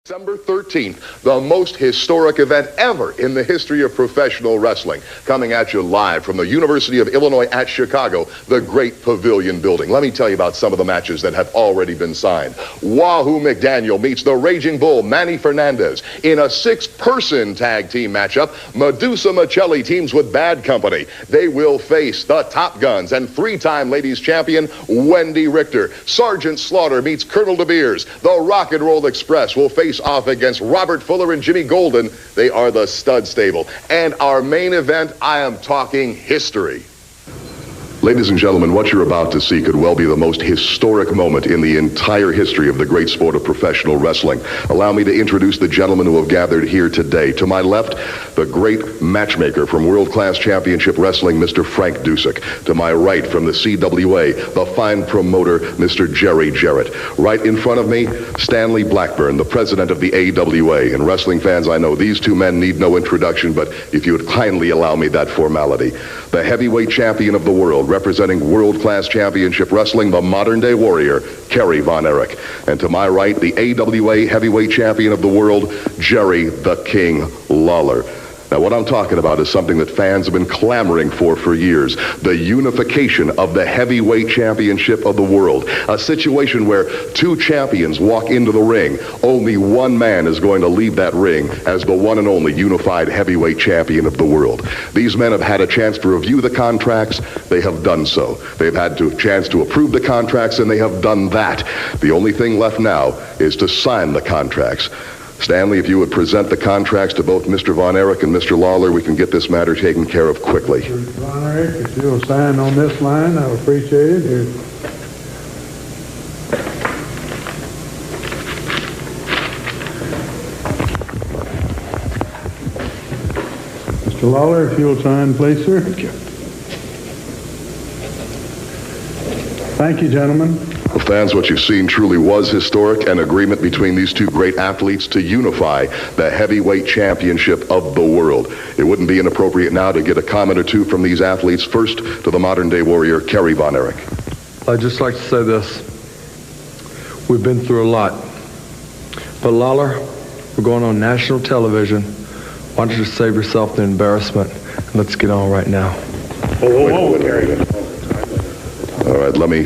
December 13th, the most historic event ever in the history of professional wrestling. Coming at you live from the University of Illinois at Chicago, the Great Pavilion Building. Let me tell you about some of the matches that have already been signed. Wahoo McDaniel meets the Raging Bull, Manny Fernandez, in a six-person tag team matchup. Medusa Michelli teams with Bad Company. They will face the Top Guns and three-time ladies champion, Wendy Richter. Sergeant Slaughter meets Colonel De Beers. The Rock and Roll Express will face off against Robert Fuller and Jimmy Golden. They are the Stud Stable. And our main event, I am talking history. Ladies and gentlemen, what you're about to see could well be the most historic moment in the entire history of the great sport of professional wrestling. Allow me to introduce the gentlemen who have gathered here today. To my left, the great matchmaker from World Class Championship Wrestling, Mr. Frank Dusek. To my right, from the CWA, the fine promoter, Mr. Jerry Jarrett. Right in front of me, Stanley Blackburn, the president of the AWA. And wrestling fans, I know these two men need no introduction, but if you would kindly allow me that formality. The heavyweight champion of the world, representing World Class Championship Wrestling, the modern-day warrior, Kerry Von Erich. And to my right, the AWA heavyweight champion of the world, Jerry the King Lawler. Now, what I'm talking about is something that fans have been clamoring for years. The unification of the heavyweight championship of the world. A situation where two champions walk into the ring. Only one man is going to leave that ring as the one and only unified heavyweight champion of the world. These men have had a chance to review the contracts. They have done so. They've had a chance to approve the contracts, and they have done that. The only thing left now is to sign the contracts. Stanley, if you would present the contracts to both Mr. Von Erich and Mr. Lawler, we can get this matter taken care of quickly. Mr. Von Erich, if you'll sign on this line, I would appreciate it. Here. Mr. Lawler, if you'll sign, please, sir. Thank you. Thank you, gentlemen. Well, fans, what you've seen truly was historic, an agreement between these two great athletes to unify the heavyweight championship of the world. It wouldn't be inappropriate now to get a comment or two from these athletes. First, to the modern-day warrior, Kerry Von Erich. I'd just like to say this. We've been through a lot. But Lawler, we're going on national television. Why don't you just save yourself the embarrassment, and let's get on right now. Whoa, Kerry. All right, let me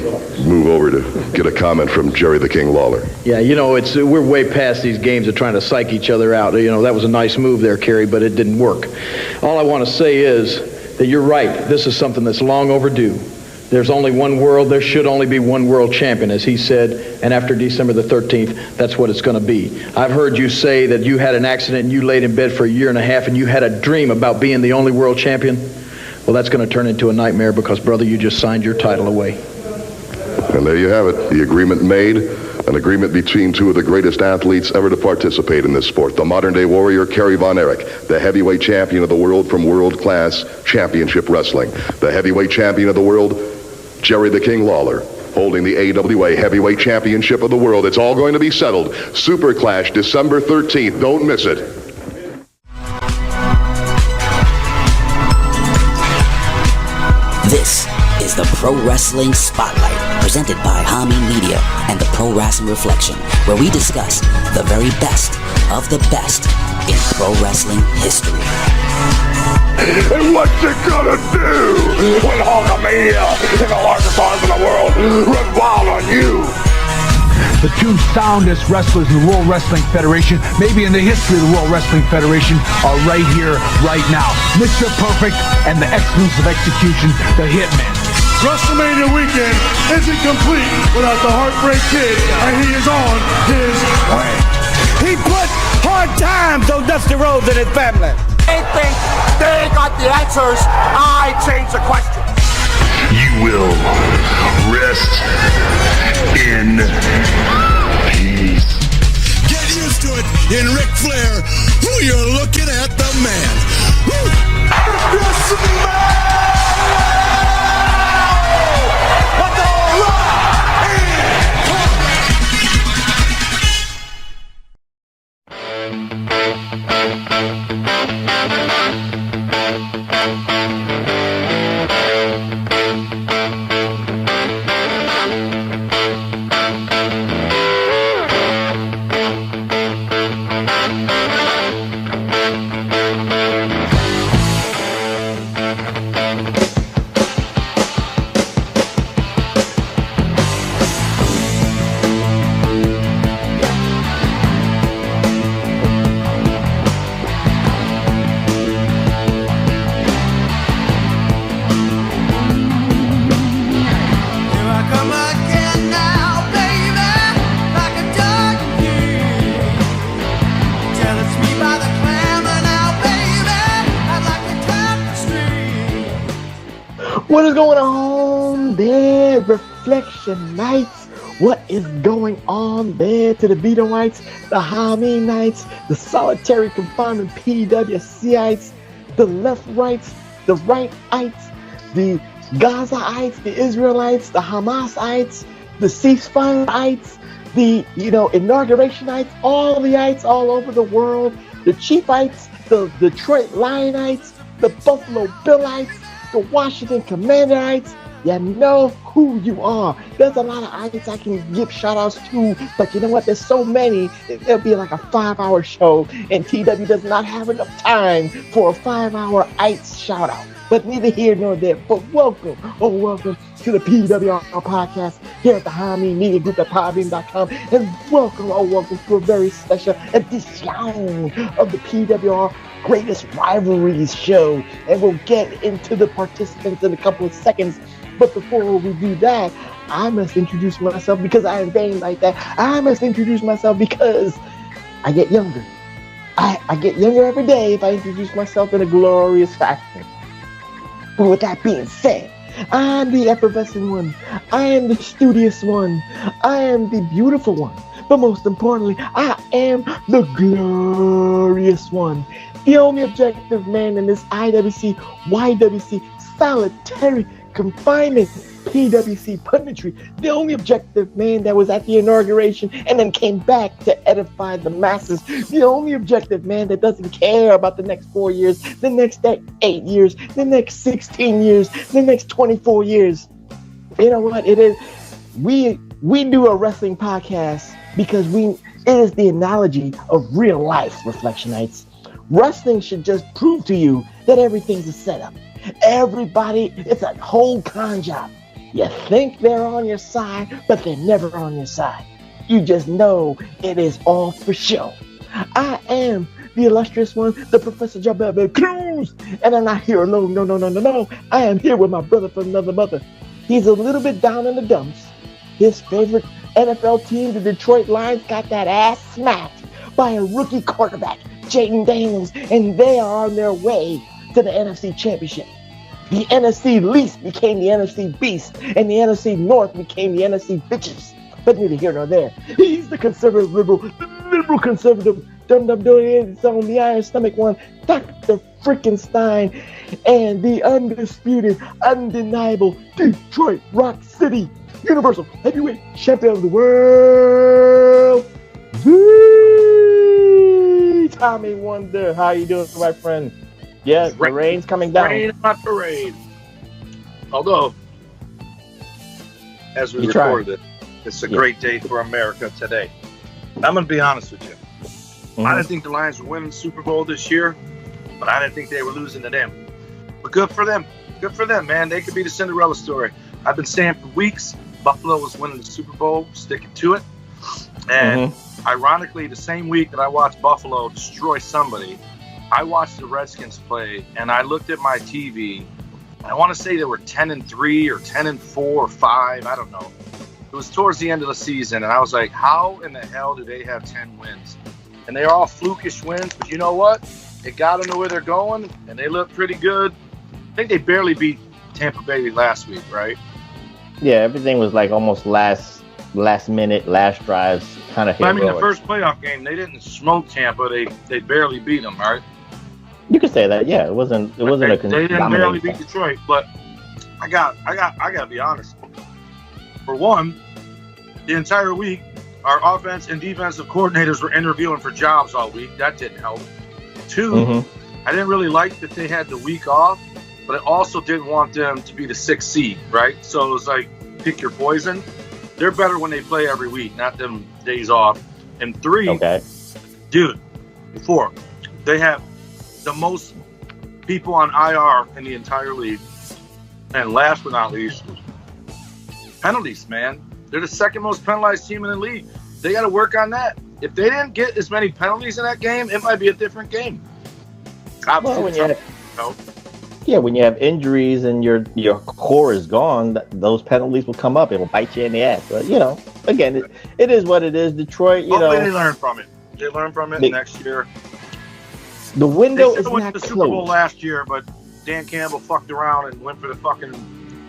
move over to get a comment from Jerry the King Lawler. Yeah, you know, we're way past these games of trying to psych each other out. You know, that was a nice move there, Kerry, but it didn't work. All I want to say is that you're right. This is something that's long overdue. There's only one world. There should only be one world champion, as he said, and after December the 13th, that's what it's going to be. I've heard you say that you had an accident and you laid in bed for a year and a half and you had a dream about being the only world champion. Well, that's going to turn into a nightmare because, brother, you just signed your title away. And there you have it, the agreement made, an agreement between two of the greatest athletes ever to participate in this sport. The modern-day warrior, Kerry Von Erich, the heavyweight champion of the world from World Class Championship Wrestling. The heavyweight champion of the world, Jerry the King Lawler, holding the AWA heavyweight championship of the world. It's all going to be settled. Super Clash, December 13th. Don't miss it. This is the Pro Wrestling Spotlight, presented by Hami Media and the Pro Wrestling Reflection, where we discuss the very best of the best in pro wrestling history. And what's it gonna do when Hulkamania and the largest arms in the world run wild on you? The two soundest wrestlers in the World Wrestling Federation, maybe in the history of the World Wrestling Federation, are right here, right now. Mr. Perfect and the exclusive execution, the Hitman. WrestleMania weekend isn't complete without the Heartbreak Kid, and he is on his way. He put hard times on Dusty Rhodes and his family. They think they got the answers. I change the question. You will rest in peace. Get used to it in Ric Flair. Who you're looking at, the man. This man! What the What is going on there, Reflectionites? What is going on there to the Beatoites, the Haminites, the solitary confinement PWCites, the left-rights, the right-ites, the Gazaites, the Israelites, the Hamasites, the ceasefire-ites, the inaugurationites, all the ites all over the world, the Chiefites, the Detroit Lionites, the Buffalo Billites, the Washington Commanderites. You know who you are. There's a lot of ites I can give shout outs to, but you know what? There's so many, it'll be like a 5-hour show, and TW does not have enough time for a 5-hour ites shout out. But neither here nor there. But welcome to the PWR podcast here at the Hami Media Group at Podbean.com. And welcome to a very special edition of the PWR Greatest Rivalries show. And we'll get into the participants in a couple of seconds. But before we do that, I must introduce myself because I am vain like that. I must introduce myself because I get younger. I get younger every day if I introduce myself in a glorious fashion. But with that being said, I'm the effervescent one. I am the studious one. I am the beautiful one. But most importantly, I am the glorious one. The only objective man in this IWC, YWC, solitary confinement, PWC punditry. The only objective man that was at the inauguration and then came back to edify the masses. The only objective man that doesn't care about the next 4 years, the next 8 years, the next 16 years, the next 24 years. You know what it is? We do a wrestling podcast because it is the analogy of real life, Reflectionites. Wrestling should just prove to you that everything's a setup. Everybody, it's a whole con job. You think they're on your side, but they're never on your side. You just know it is all for show. I am the illustrious one, the Professor Jabba Cruz, and I'm not here alone. No. I am here with my brother from another mother. He's a little bit down in the dumps. His favorite NFL team, the Detroit Lions, got that ass smacked by a rookie quarterback, Jaden Daniels, and they are on their way to the NFC Championship. The NFC least became the NFC beast, and the NFC North became the NFC bitches. But neither here nor there. He's the conservative liberal, the liberal conservative, dum-dum doing on the iron stomach one, Dr. Frickin' Stein, and the undisputed, undeniable Detroit Rock City Universal Heavyweight Champion of the world, the Tommy Wonder. How you doing, my friend? Yeah, the rain's coming down. Rain on parade. Although, as we record it, it's a great day for America today. I'm going to be honest with you. I didn't think the Lions would win the Super Bowl this year, but I didn't think they were losing to them. But good for them. Good for them, man. They could be the Cinderella story. I've been saying for weeks, Buffalo was winning the Super Bowl, sticking to it. And ironically, the same week that I watched Buffalo destroy somebody, I watched the Redskins play, and I looked at my TV. I want to say they were 10-3 or 10-4 or 5. I don't know. It was towards the end of the season, and I was like, how in the hell do they have 10 wins? And they're all flukish wins, but you know what? It got them to where they're going, and they look pretty good. I think they barely beat Tampa Bay last week, right? Yeah, everything was like almost last minute, last drives kind of heroic. I mean, the first playoff game, they didn't smoke Tampa. They barely beat them, right? You could say that, yeah. It wasn't a they didn't barely beat Detroit, but I got to be honest. For one, the entire week, our offense and defensive coordinators were interviewing for jobs all week. That didn't help. Two, I didn't really like that they had the week off, but I also didn't want them to be the 6th seed, right? So it was like, pick your poison. They're better when they play every week, not them days off. And 3, dude, 4, they have the most people on IR in the entire league. And last but not least, penalties, man. They're the 2nd most penalized team in the league. They got to work on that. If they didn't get as many penalties in that game, it might be a different game. Well, when you have injuries and your core is gone, those penalties will come up. It will bite you in the ass. But, again, it is what it is. Detroit, Hopefully they learn from it. They learn from it next year. The window is went not to the closed. Super Bowl last year, but Dan Campbell fucked around and went for the fucking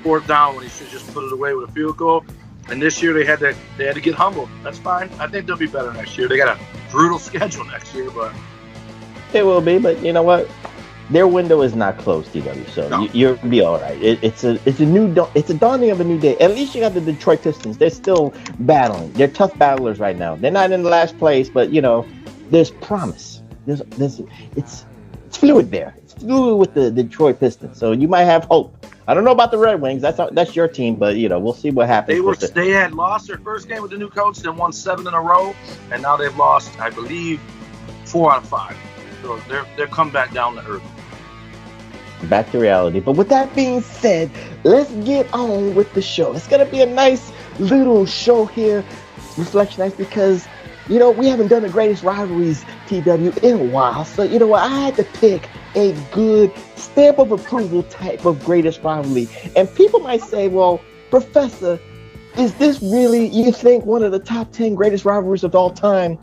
4th down when he should just put it away with a field goal. And this year they had to get humbled. That's fine. I think they'll be better next year. They got a brutal schedule next year, but It will be, but you know what? Their window is not closed, TW. So No. you'll be all right. It's a dawning of a new day. At least you got the Detroit Pistons. They're still battling. They're tough battlers right now. They're not in the last place, but you know, there's promise. It's fluid there. It's fluid with the Detroit Pistons. So you might have hope. I don't know about the Red Wings. That's your team, but you know, we'll see what happens. They had lost their first game with the new coach, then won 7 in a row, and now they've lost, I believe, 4 out of 5. So they're come back down to earth. Back to reality. But with that being said, let's get on with the show. It's gonna be a nice little show here, Reflectionites, because you know we haven't done the greatest rivalries TW in a while. So you know what, I had to pick a good stamp of approval type of greatest rivalry. And people might say, well, Professor, is this really, you think, one of the top 10 greatest rivalries of all time?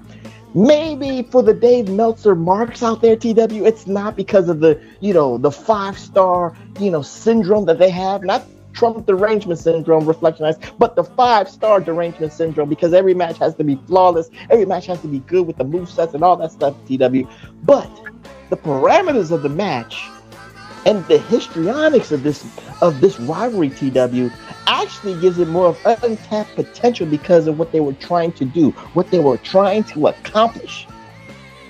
Maybe for the Dave Meltzer marks out there, TW, it's not because of the, you know, the 5-star, you know, syndrome that they have. Not Trump derangement syndrome, Reflectionites, but the 5-star derangement syndrome, because every match has to be flawless. Every match has to be good with the movesets and all that stuff, TW. But the parameters of the match and the histrionics of this rivalry, TW, actually gives it more of untapped potential because of what they were trying to do, what they were trying to accomplish.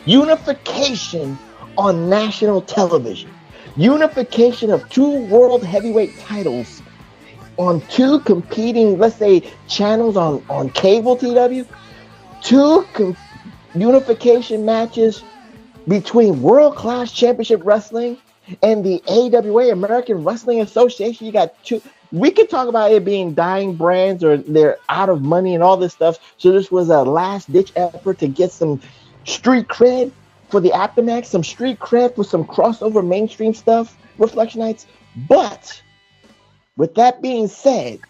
Unification on national television. Unification of 2 world heavyweight titles on 2 competing, let's say, channels on cable, TW. 2 unification matches between world-class championship wrestling and the AWA, American Wrestling Association. You got 2. We could talk about it being dying brands or they're out of money and all this stuff. So this was a last-ditch effort to get some street cred for the Aftermath, some street cred for some crossover mainstream stuff, Reflectionites. But with that being said,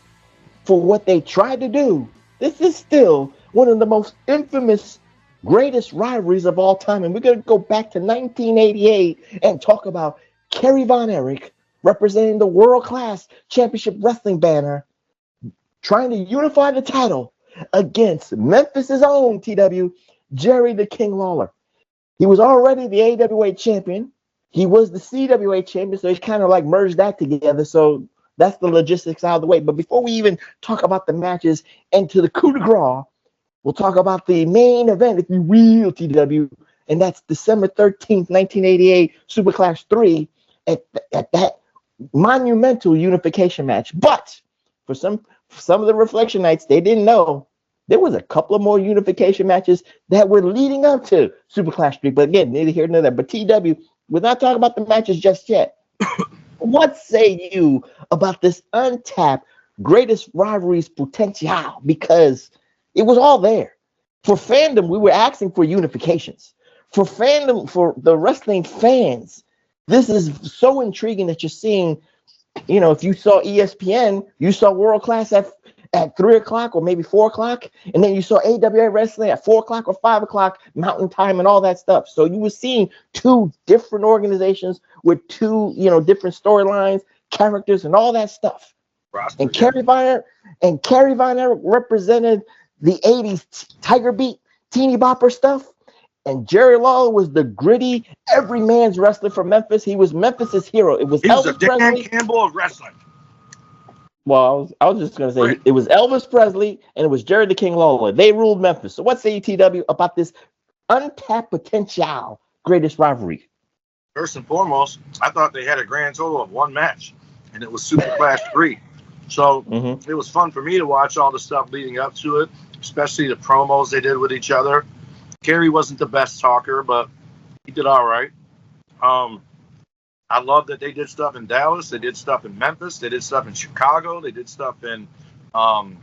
for what they tried to do, this is still one of the most infamous greatest rivalries of all time. And we're going to go back to 1988 and talk about Kerry Von Erich representing the world-class championship wrestling banner, trying to unify the title against Memphis's own TW, Jerry the King Lawler. He was already the AWA champion. He was the CWA champion, so he's kind of like merged that together. So that's the logistics out of the way. But before we even talk about the matches and to the coup de grace, we'll talk about the main event, if you will, TW, and that's December 13th, 1988, Superclash 3 at that monumental unification match. But for some of the Reflectionites, they didn't know there was a couple of more unification matches that were leading up to Superclash 3. But again, neither here nor there. But TW, we're not talking about the matches just yet. What say you about this untapped greatest rivalries potential? Because it was all there. For fandom, we were asking for unifications. For fandom, for the wrestling fans, this is so intriguing that you're seeing, you know, if you saw ESPN, you saw World Class at 3 o'clock or maybe 4 o'clock, and then you saw AWA Wrestling at 4 o'clock or 5 o'clock Mountain Time and all that stuff. So you were seeing 2 different organizations with 2, you know, different storylines, characters, and all that stuff. Roster, and Kerry Von Erich represented the 80s Tiger Beat, teeny bopper stuff. And Jerry Lawler was the gritty, every man's wrestler from Memphis. He was Memphis's hero. It was Elvis the Dan Presley. Campbell of wrestling. Well, I was just going to say, it was Elvis Presley and it was Jerry the King Lawler. They ruled Memphis. So what say you, TW, about this untapped potential greatest rivalry? First and foremost, I thought they had a grand total of 1 match, and it was Superclash 3. So it was fun for me to watch all the stuff leading up to it, especially the promos they did with each other. Kerry wasn't the best talker, but he did all right. I love that they did stuff in Dallas. They did stuff in Memphis. They did stuff in Chicago. They did stuff in, can't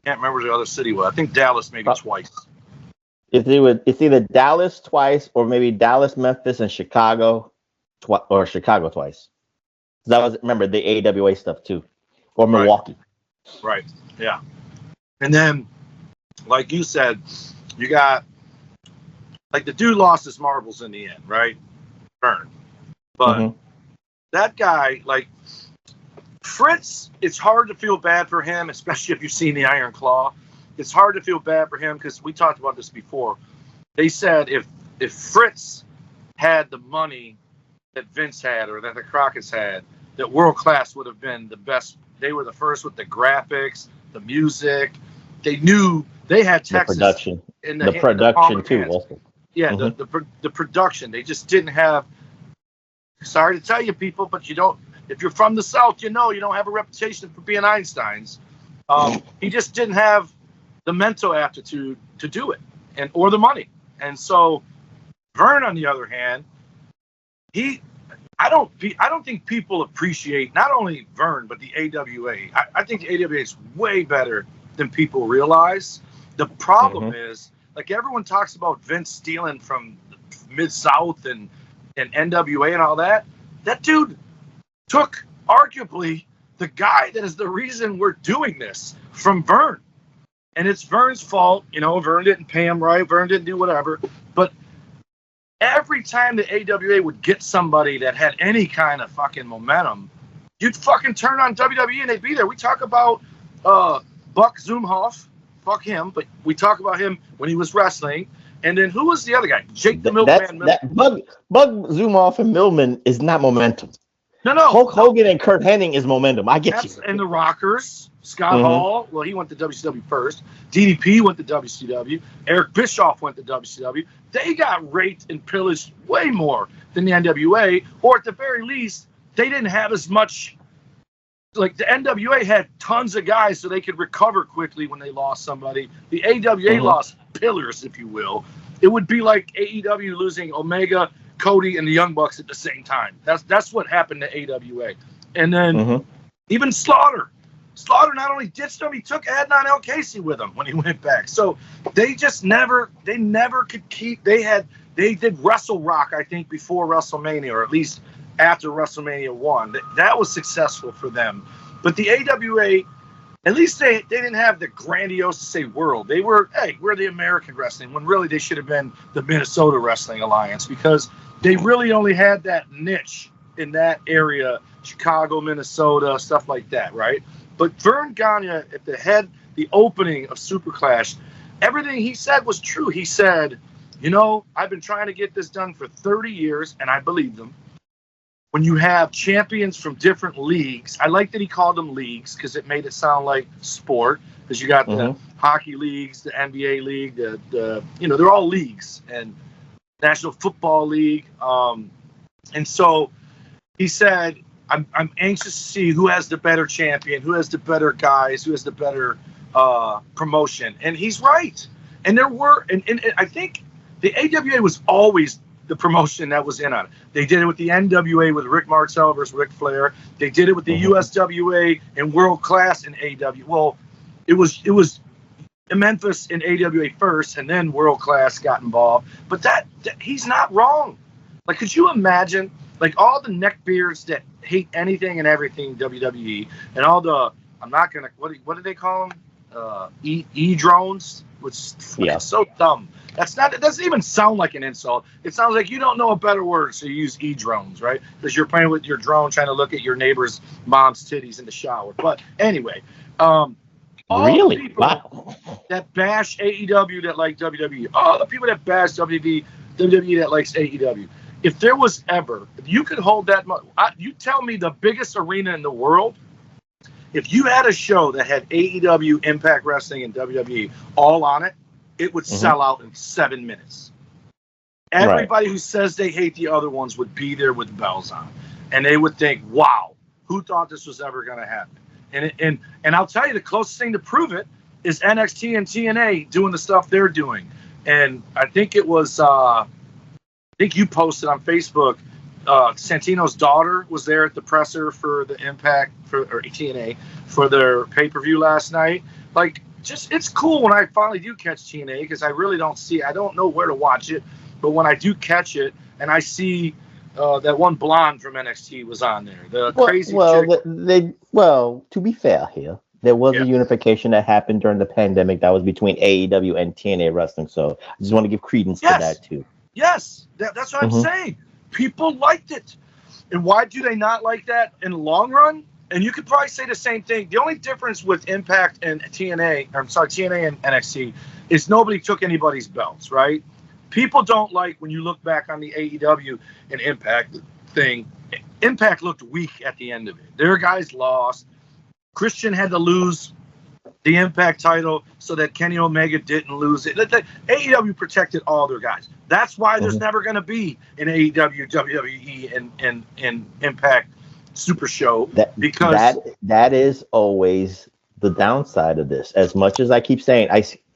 remember the other city was. I think Dallas maybe twice. It's either Dallas twice or maybe Dallas, Memphis, and Chicago or Chicago twice. That was, remember, the AWA stuff too. Or Milwaukee. Right. Yeah. And then, like you said, you got, like, the dude lost his marbles in the end, right? Burn. But that guy, like, Fritz, it's hard to feel bad for him, especially if you've seen the Iron Claw. It's hard to feel bad for him because we talked about this before. They said if Fritz had the money that Vince had or that the Crockett's had, that World Class would have been the best. They were the first with the graphics, the music. They knew they had Texas. The production. In the production, too. Also. Yeah, the production. They just didn't have. Sorry to tell you, people, but you don't. If you're from the South, you know you don't have a reputation for being Einsteins. He just didn't have the mental aptitude to do it, or the money. And so, Vern, on the other hand, I don't think people appreciate not only Vern but the AWA. I think the AWA is way better than people realize. The problem is, like, everyone talks about Vince stealing from Mid-South and NWA and all that. That dude took arguably the guy that is the reason we're doing this from Vern. And it's Vern's fault. Vern didn't pay him right. Vern didn't do whatever. But every time the AWA would get somebody that had any kind of fucking momentum, you'd fucking turn on WWE and they'd be there. We talk about Buck Zumhoff. Fuck him. But we talk about him when he was wrestling. And then who was the other guy? Jake the Milkman. Bug Zumhoff and Millman is not momentum. No. Hulk Hogan and Kurt Hennig is momentum. I get you. And the Rockers. Scott Hall, well, he went to WCW first. DDP went to WCW. Eric Bischoff went to WCW. They got raped and pillaged way more than the NWA, or at the very least, they didn't have as much. Like, the NWA had tons of guys so they could recover quickly when they lost somebody. The AWA lost pillars, if you will. It would be like AEW losing Omega, Cody, and the Young Bucks at the same time. That's what happened to AWA. And then even Slaughter. Slaughter not only ditched him, he took Adnan El Casey with him when he went back. So they just never could keep. They did Wrestle Rock, I think, before WrestleMania, or at least after WrestleMania 1. That was successful for them. But the AWA, at least they didn't have the grandiose to say world. They were, hey, we're the American wrestling, when really they should have been the Minnesota Wrestling Alliance, because they really only had that niche in that area, Chicago, Minnesota, stuff like that, right? But Vern Gagne, at the opening of Super Clash, everything he said was true. He said, I've been trying to get this done for 30 years, and I believe them. When you have champions from different leagues, I like that he called them leagues because it made it sound like sport, because you got the hockey leagues, the NBA league, they're all leagues, and National Football League. And so he said, I'm anxious to see who has the better champion, who has the better guys, who has the better promotion. And he's right. And there were, and I think the AWA was always the promotion that was in on it. They did it with the NWA with Rick Martel versus Ric Flair. They did it with the USWA and World Class in AWA. Well, it was Memphis in AWA first, and then World Class got involved. But that he's not wrong. Like, could you imagine, like, all the neckbeards that hate anything and everything WWE, and all the, I'm not gonna, what do they call them? E-drones, which is so dumb. It doesn't even sound like an insult. It sounds like you don't know a better word, so you use E-drones, right? Because you're playing with your drone trying to look at your neighbor's mom's titties in the shower. But anyway, all the people that bash AEW that like WWE, all the people that bash WWE that likes AEW, if there was ever, if you could hold that much, you tell me the biggest arena in the world, if you had a show that had AEW, Impact Wrestling, and WWE all on it, it would sell out in 7 minutes. Everybody who says they hate the other ones would be there with bells on. And they would think, wow, who thought this was ever going to happen? And I'll tell you, the closest thing to prove it is NXT and TNA doing the stuff they're doing. And I think it was... I think you posted on Facebook, Santino's daughter was there at the presser for the Impact or TNA for their pay-per-view last night. Like, just, it's cool when I finally do catch TNA, because I really I don't know where to watch it, but when I do catch it and I see that one blonde from NXT was on there, the crazy chick. To be fair here, there was a unification that happened during the pandemic that was between AEW and TNA Wrestling, so I just want to give credence to that too. Yes, that's what I'm saying. People liked it. And why do they not like that in the long run? And you could probably say the same thing. The only difference with Impact and TNA and NXT is nobody took anybody's belts, right? People don't like when you look back on the AEW and Impact thing. Impact looked weak at the end of it. Their guys lost. Christian had to lose the Impact title so that Kenny Omega didn't lose it. The AEW protected all their guys. That's why there's never going to be an AEW, WWE, and Impact Super Show, because that is always the downside of this. As much as I keep saying,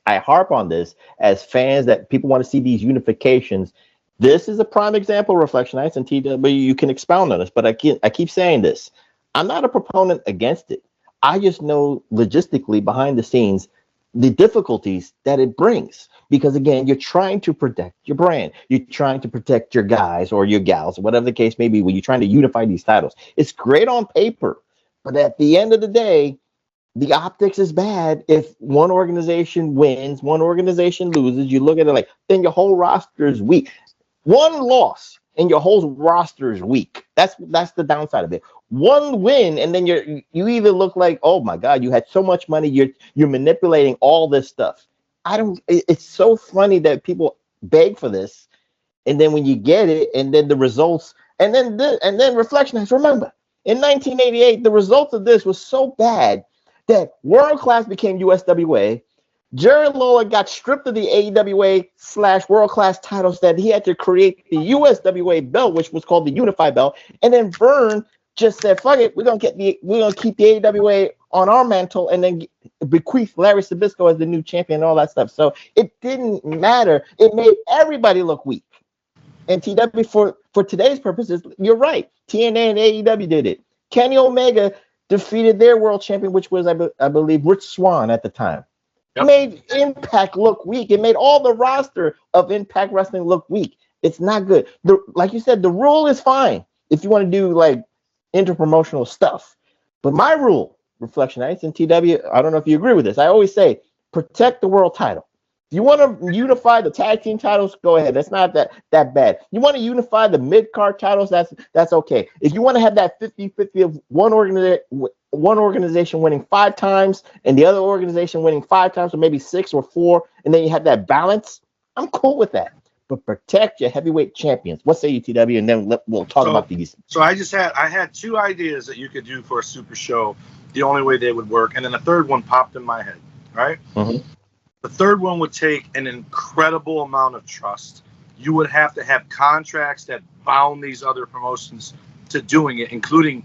I harp on this as fans that people want to see these unifications. This is a prime example, Reflectionites and TW. You can expound on this, but I keep saying this. I'm not a proponent against it. I just know logistically behind the scenes the difficulties that it brings, because again, you're trying to protect your brand, you're trying to protect your guys or your gals, whatever the case may be, when you're trying to unify these titles. It's great on paper, but at the end of the day, the optics is bad. If one organization wins, one organization loses, you look at it like, then your whole roster is weak. One loss and your whole roster is weak. That's the downside of it. One win, and then you either look like, oh my God, you had so much money, you're manipulating all this stuff. It's so funny that people beg for this, and then when you get it, and then the results, and then Reflectionites. Remember, in 1988, the results of this was so bad that World Class became USWA. Jerry Lawler got stripped of the AWA/World Class titles that he had to create the USWA belt, which was called the Unified belt, and then Vern just said, "Fuck it, we're gonna keep the AWA on our mantle, and then bequeath Larry Sabisco as the new champion and all that stuff." So it didn't matter. It made everybody look weak. And TW, for today's purposes, you're right. TNA and AEW did it. Kenny Omega defeated their world champion, which was I believe Rich Swann at the time. Yep. It made Impact look weak. It made all the roster of Impact Wrestling look weak. It's not good. Like you said, the rule is fine if you want to do like interpromotional stuff. But my rule, Reflectionites and TW, I don't know if you agree with this. I always say protect the world title. If you want to unify the tag team titles, go ahead. That's not that bad. You want to unify the mid-card titles, that's okay. If you want to have that 50-50 of one organization winning 5 times and the other organization winning 5 times, or maybe 6 or 4, and then you have that balance, I'm cool with that. But protect your heavyweight champions. What say you, TW? And then we'll talk about these. So I had 2 ideas that you could do for a super show, the only way they would work, and then a third one popped in my head, right? Mm-hmm. The third one would take an incredible amount of trust. You would have to have contracts that bound these other promotions to doing it, including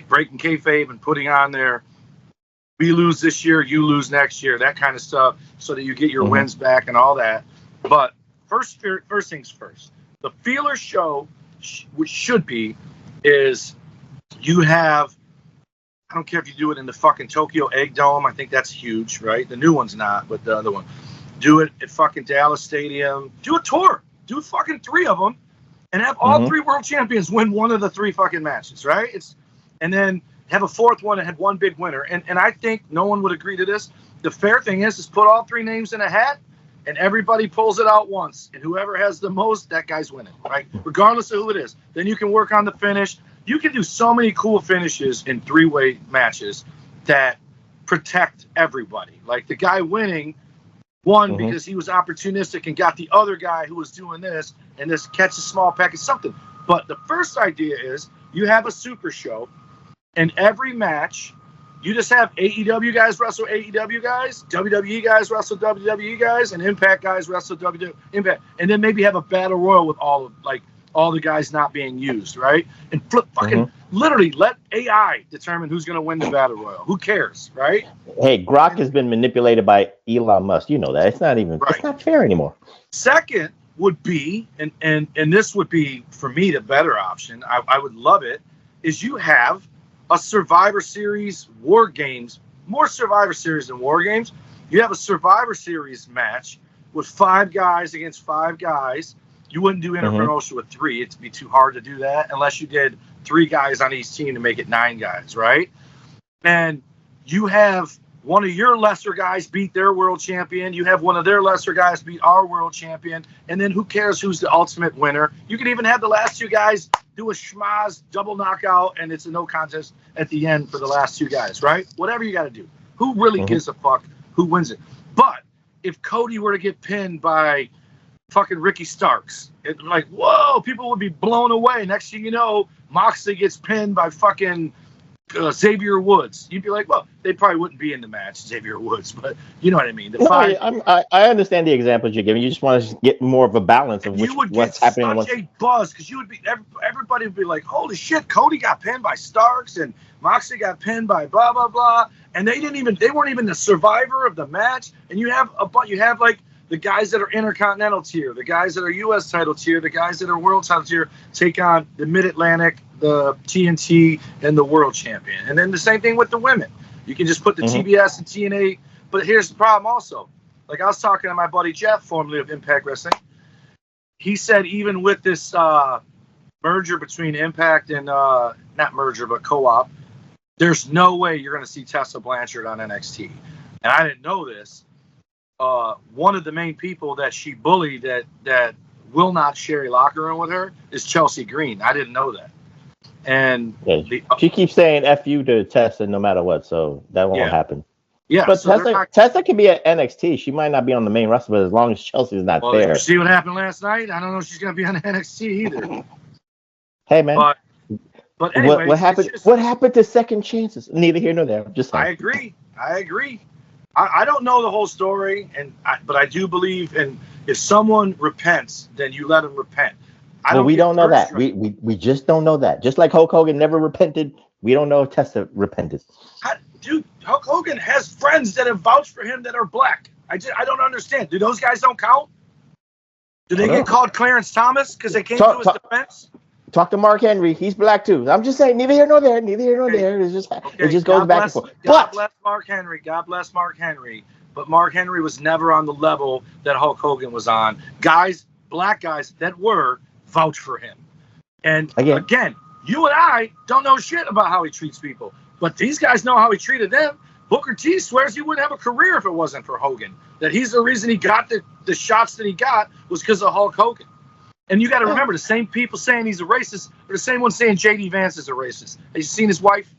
breaking kayfabe and putting on there, we lose this year, you lose next year, that kind of stuff, so that you get your wins back and all that. But first things first, the feeler show, which should be, is you have, I don't care if you do it in the fucking Tokyo Egg Dome. I think that's huge, right? The new one's not, but the other one. Do it at fucking Dallas Stadium. Do a tour. Do fucking 3 of them, and have all 3 world champions win one of the 3 fucking matches, right? And then have a 4th one and have one big winner. And I think no one would agree to this. The fair thing is put all 3 names in a hat, and everybody pulls it out once. And whoever has the most, that guy's winning, right? Regardless of who it is. Then you can work on the finish. You can do so many cool finishes in 3-way matches that protect everybody. Like the guy winning won because he was opportunistic and got the other guy who was doing this, and this catch a small package, something. But the first idea is you have a super show, and every match you just have AEW guys wrestle AEW guys, WWE guys wrestle WWE guys, and Impact guys wrestle WWE Impact, and then maybe have a battle royal with all the guys not being used, right? And literally let AI determine who's going to win the battle royal. Who cares, right? Hey, Grok has been manipulated by Elon Musk. You know that. It's not even, It's not fair anymore. Second would be, and this would be, for me, the better option, I would love it, is you have a Survivor Series War Games, more Survivor Series than War Games. You have a Survivor Series match with 5 guys against 5 guys. You wouldn't do interpromotion with 3. It'd be too hard to do that unless you did 3 guys on each team to make it 9 guys, right? And you have one of your lesser guys beat their world champion. You have one of their lesser guys beat our world champion. And then who cares who's the ultimate winner? You can even have the last two guys do a schmaz double knockout, and it's a no contest at the end for the last two guys, right? Whatever you got to do. Who really gives a fuck who wins it? But if Cody were to get pinned by fucking Ricky Starks, it's like, whoa, people would be blown away. Next thing you know, Moxley gets pinned by fucking Xavier Woods. You'd be like, well, they probably wouldn't be in the match, Xavier Woods, but you know what I mean. I understand the examples you're giving. You just want to get more of a balance of what's happening. Such a buzz, because you would be, everybody would be like, holy shit, Cody got pinned by Starks and Moxley got pinned by blah blah blah, and they weren't even the survivor of the match. And you have like the guys that are Intercontinental tier, the guys that are U.S. title tier, the guys that are World title tier take on the Mid-Atlantic, the TNT, and the World Champion. And then the same thing with the women. You can just put the TBS and TNA. But here's the problem also. Like I was talking to my buddy Jeff, formerly of Impact Wrestling. He said even with this merger between Impact and, not merger, but co-op, there's no way you're going to see Tessa Blanchard on NXT. And I didn't know this. One of the main people that she bullied that will not share a locker room with her is Chelsea Green. I didn't know that. And she keeps saying "F you" to Tessa no matter what, so that won't happen. Yeah, but so Tessa can be at NXT. She might not be on the main roster, but as long as Chelsea's not there. Did you see what happened last night? I don't know if she's going to be on NXT either. Hey, man. But anyway, what happened? What happened to second chances? Neither here nor there. Just saying. I agree. I don't know the whole story, but I do believe if someone repents, then you let them repent. We don't know that. We just don't know that. Just like Hulk Hogan never repented, we don't know if Tessa repented. Dude, Hulk Hogan has friends that have vouched for him that are black. I don't understand. Do those guys don't count? Do they get called Clarence Thomas because they came to his defense? Talk to Mark Henry. He's black too. I'm just saying, neither here nor there. Neither here nor there. It just goes back and forth. God bless Mark Henry. God bless Mark Henry. But Mark Henry was never on the level that Hulk Hogan was on. Black guys that were vouch for him. And again, you and I don't know shit about how he treats people. But these guys know how he treated them. Booker T swears he wouldn't have a career if it wasn't for Hogan. That he's the reason he got the shots that he got was because of Hulk Hogan. And you got to remember, the same people saying he's a racist are the same ones saying J.D. Vance is a racist. Have you seen his wife?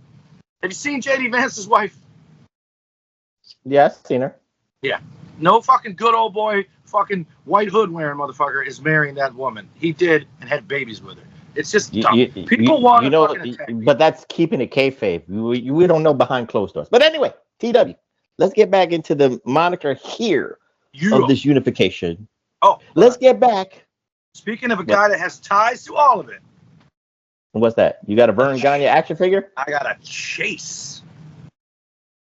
Have you seen J.D. Vance's wife? Yeah, I've seen her. Yeah. No fucking good old boy, fucking white hood wearing motherfucker is marrying that woman. He did and had babies with her. It's just dumb. People want to fucking attack me. But that's keeping it kayfabe. We don't know behind closed doors. But anyway, TW, let's get back into the moniker here of this unification. Let's get back. Speaking of a guy that has ties to all of it. What's that? You got a Vern Gagne action figure? I got a Chase.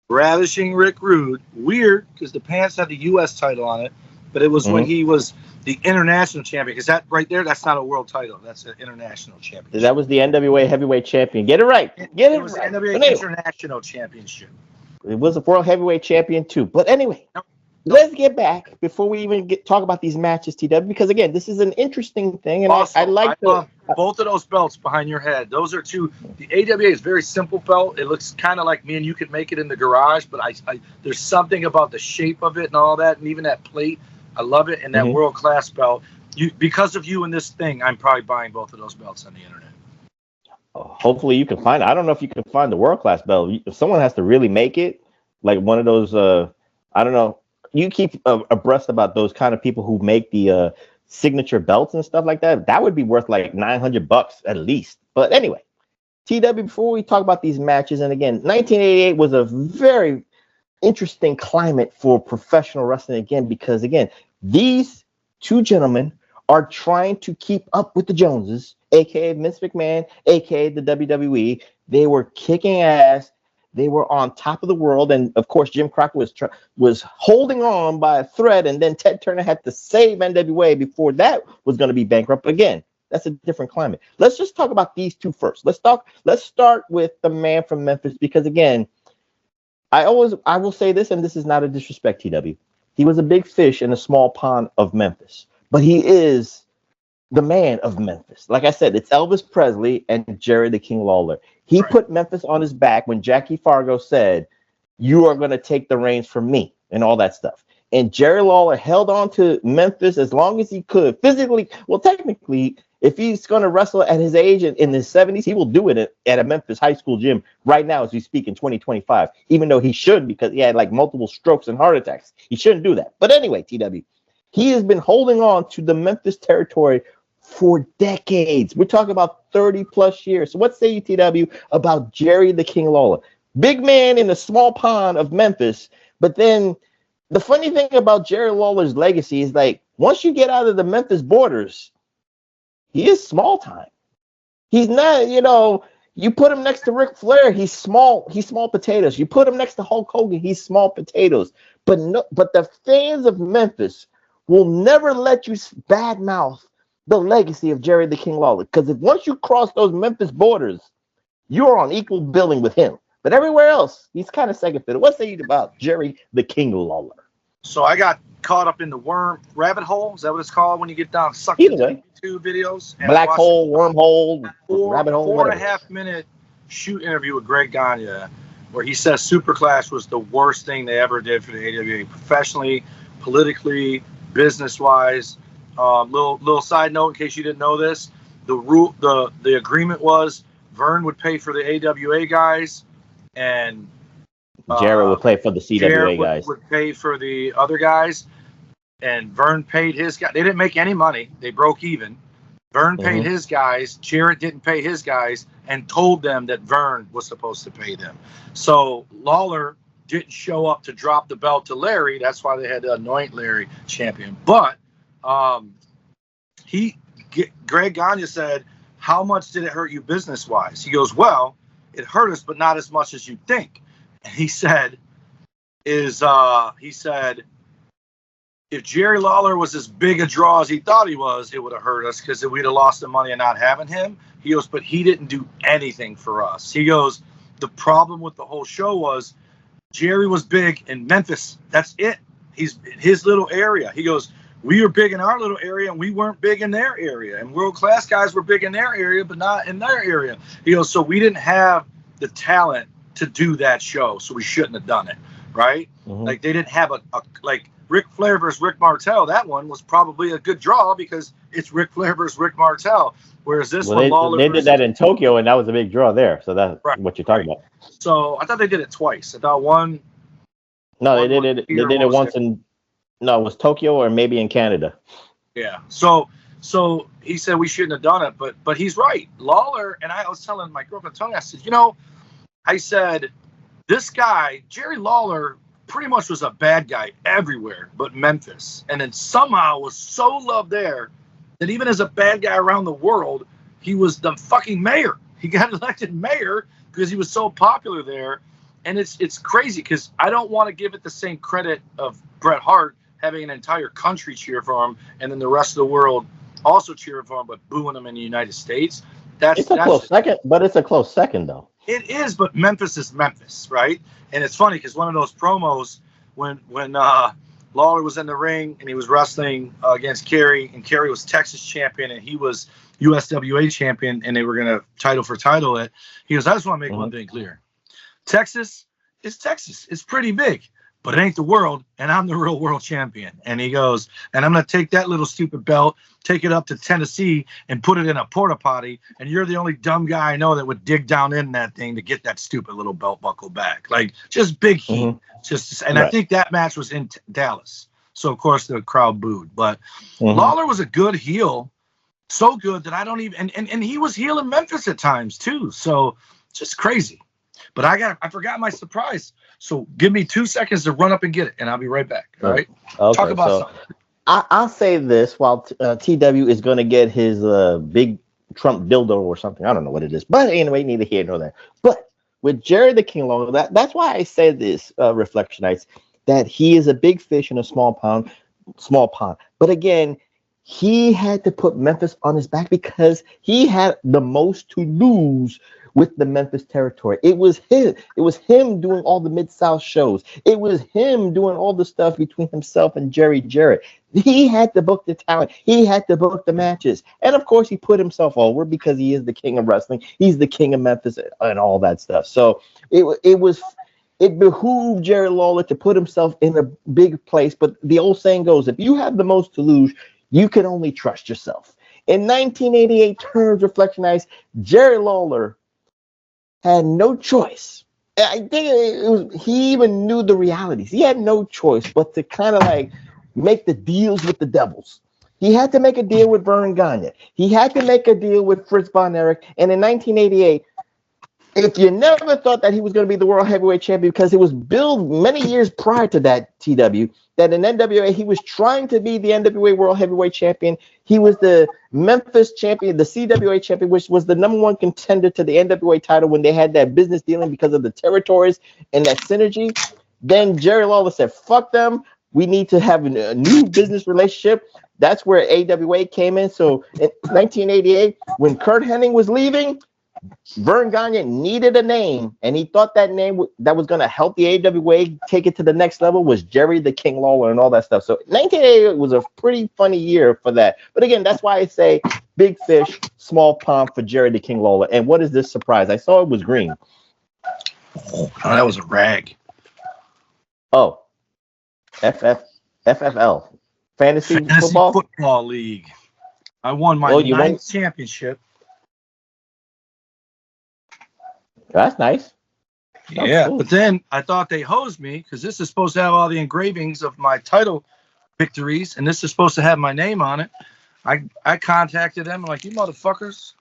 Ravishing Rick Rude. Weird, because the pants had the U.S. title on it, but it was when he was the international champion. Because that right there, that's not a world title. That's an international champion. That was the NWA heavyweight champion. Get it right. It was the NWA international championship. It was a world heavyweight champion too. But anyway. Let's get back before we even talk about these matches, TW, because again, this is an interesting thing, and I like both of those belts behind your head. Those are two. The AWA is a very simple belt. It looks kind of like me and you could make it in the garage, but there's something about the shape of it and all that, and even that plate. I love it, and that world class belt. Because of you and this thing, I'm probably buying both of those belts on the internet. Hopefully, you can find it. I don't know if you can find the world class belt. If someone has to really make it, like one of those, I don't know. You keep abreast about those kind of people who make the signature belts and stuff like that. That would be worth like $900 at least. But anyway, TW, before we talk about these matches, and again, 1988 was a very interesting climate for professional wrestling again, because again, these two gentlemen are trying to keep up with the Joneses, aka Vince McMahon, aka the WWE. They were kicking ass. They were on top of the world, and of course, Jim Crockett was holding on by a thread, and then Ted Turner had to save NWA before that was going to be bankrupt again. That's a different climate. Let's just talk about these two first. Let's start with the man from Memphis, because again, I will say this, and this is not a disrespect, TW. He was a big fish in a small pond of Memphis, but he is the man of Memphis. Like I said, it's Elvis Presley and Jerry the King Lawler. He put Memphis on his back when Jackie Fargo said, you are going to take the reins from me and all that stuff. And Jerry Lawler held on to Memphis as long as he could physically. Well, technically, if he's going to wrestle at his age in his 70s, he will do it at a Memphis high school gym right now as we speak in 2025, even though he should, because he had like multiple strokes and heart attacks. He shouldn't do that. But anyway, TW, he has been holding on to the Memphis territory for decades. We're talking about 30 plus years. So what say you, TW, about Jerry the King Lawler? Big man in the small pond of Memphis. But then the funny thing about Jerry Lawler's legacy is like, once you get out of the Memphis borders, he is small time. He's not, you put him next to Ric Flair, he's small potatoes. You put him next to Hulk Hogan, he's small potatoes. But the fans of Memphis will never let you badmouth the legacy of Jerry the King Lawler. Because if once you cross those Memphis borders, you're on equal billing with him. But everywhere else, he's kind of second fiddle. What say you about Jerry the King Lawler? So I got caught up in the rabbit hole. Is that what it's called when you get down sucked into YouTube videos? And Black hole, wormhole, rabbit hole. 4.5 minute shoot interview with Greg Gagne, where he says Superclass was the worst thing they ever did for the AWA, professionally, politically, business wise. Little side note in case you didn't know this: the agreement was Vern would pay for the AWA guys, and Jared would play for the CWA guys. Would pay for the other guys, and Vern paid his guys. They didn't make any money. They broke even. Vern paid his guys. Jarrett didn't pay his guys, and told them that Vern was supposed to pay them. So Lawler didn't show up to drop the belt to Larry. That's why they had to anoint Larry champion. But Greg Gagne said, "How much did it hurt you business wise?" He goes, "Well, it hurt us, but not as much as you think." And he said, if Jerry Lawler was as big a draw as he thought he was, it would have hurt us because we'd have lost the money of not having him. He goes, but he didn't do anything for us. He goes, the problem with the whole show was Jerry was big in Memphis. That's it. He's in his little area. He goes, we were big in our little area and we weren't big in their area. And world-class guys were big in their area, but not in their area. He goes, so we didn't have the talent to do that show, so we shouldn't have done it, right? Like they didn't have like Ric Flair versus Rick Martel. That one was probably a good draw because it's Ric Flair versus Rick Martel. Whereas this one, Lawler they did that in Tokyo, and that was a big draw there. So that's what you're talking about. So I thought they did it twice. I thought one. No, they did it. They did it once in. No, it was Tokyo or maybe in Canada. Yeah. So he said we shouldn't have done it, but he's right. Lawler, and I was telling my girlfriend Tony, I said, I said, this guy, Jerry Lawler, pretty much was a bad guy everywhere but Memphis. And then somehow was so loved there that even as a bad guy around the world, he was the fucking mayor. He got elected mayor because he was so popular there. And it's crazy because I don't want to give it the same credit of Bret Hart having an entire country cheer for him and then the rest of the world also cheering for him but booing him in the United States. It's a close second, but it's a close second, though. It is, but Memphis is Memphis, right? And it's funny because one of those promos when Lawler was in the ring and he was wrestling against Kerry, and Kerry was Texas champion and he was USWA champion, and they were going to title for title it. He goes, I just want to make one thing clear. Texas is Texas. It's pretty big, but it ain't the world, and I'm the real world champion. And he goes, and I'm going to take that little stupid belt, take it up to Tennessee, and put it in a porta potty, and you're the only dumb guy I know that would dig down in that thing to get that stupid little belt buckle back. Like, just big heat. I think that match was in Dallas. So, of course, the crowd booed. But Lawler was a good heel, so good that I don't even – and he was heel in Memphis at times, too. So, just crazy. But I forgot my surprise. So give me 2 seconds to run up and get it, and I'll be right back. All right? Okay, Talk about something. I'll say this while TW is going to get his big Trump dildo or something. I don't know what it is. But anyway, neither here nor there. But with Jerry the King Lawler, that's why I said this, Reflectionites, that he is a big fish in a small pond. But again, he had to put Memphis on his back because he had the most to lose with the Memphis territory. It was him doing all the Mid-South shows. It was him doing all the stuff between himself and Jerry Jarrett. He had to book the talent. He had to book the matches. And of course, he put himself over because he is the king of wrestling. He's the king of Memphis and all that stuff. So it was it behooved Jerry Lawler to put himself in a big place. But the old saying goes, if you have the most to lose, you can only trust yourself. In 1988 terms, Reflectionites, Jerry Lawler had no choice. I think he even knew the realities. He had no choice but to kind of like make the deals with the devils. He had to make a deal with Vern Gagne. He had to make a deal with Fritz Von Erich. And in 1988, if you never thought that he was going to be the world heavyweight champion, because it was billed many years prior to that, TW, that in NWA, he was trying to be the NWA world heavyweight champion. He was the Memphis champion, the CWA champion, which was the #1 contender to the NWA title when they had that business dealing because of the territories and that synergy. Then Jerry Lawler said, fuck them. We need to have a new business relationship. That's where AWA came in. So in 1988, when Kurt Hennig was leaving, Vern Gagne needed a name, and he thought that name that was going to help the AWA take it to the next level was Jerry the King Lawler and all that stuff. So 1988 was a pretty funny year for that. But again, that's why I say big fish, small pond for Jerry the King Lawler. And what is this surprise? I saw it was green. Oh, that was a rag. Oh, FFL, Fantasy Football League. I won my ninth championship. That's nice. Yeah, cool. But then I thought they hosed me because this is supposed to have all the engravings of my title victories, and this is supposed to have my name on it. I contacted them, like, you motherfuckers.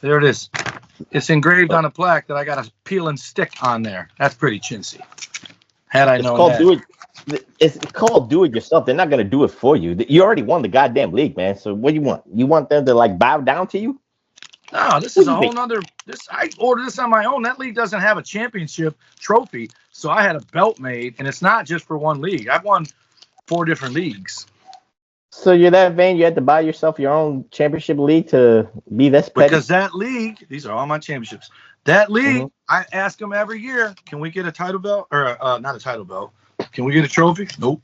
There it is. It's engraved on a plaque that I got a peel and stick on there. That's pretty chintzy. Had I known that. It's called do it yourself. They're not going to do it for you. You already won the goddamn league, man. So what do you want? You want them to like bow down to you? No, this is a whole nother. I ordered this on my own. That league doesn't have a championship trophy, so I had a belt made, and it's not just for one league. I've won 4 different leagues. So you're that vain, you had to buy yourself your own championship league to be this petty? Because that league, these are all my championships. That league, I ask them every year, can we get a title belt? Or not a title belt. Can we get a trophy? Nope.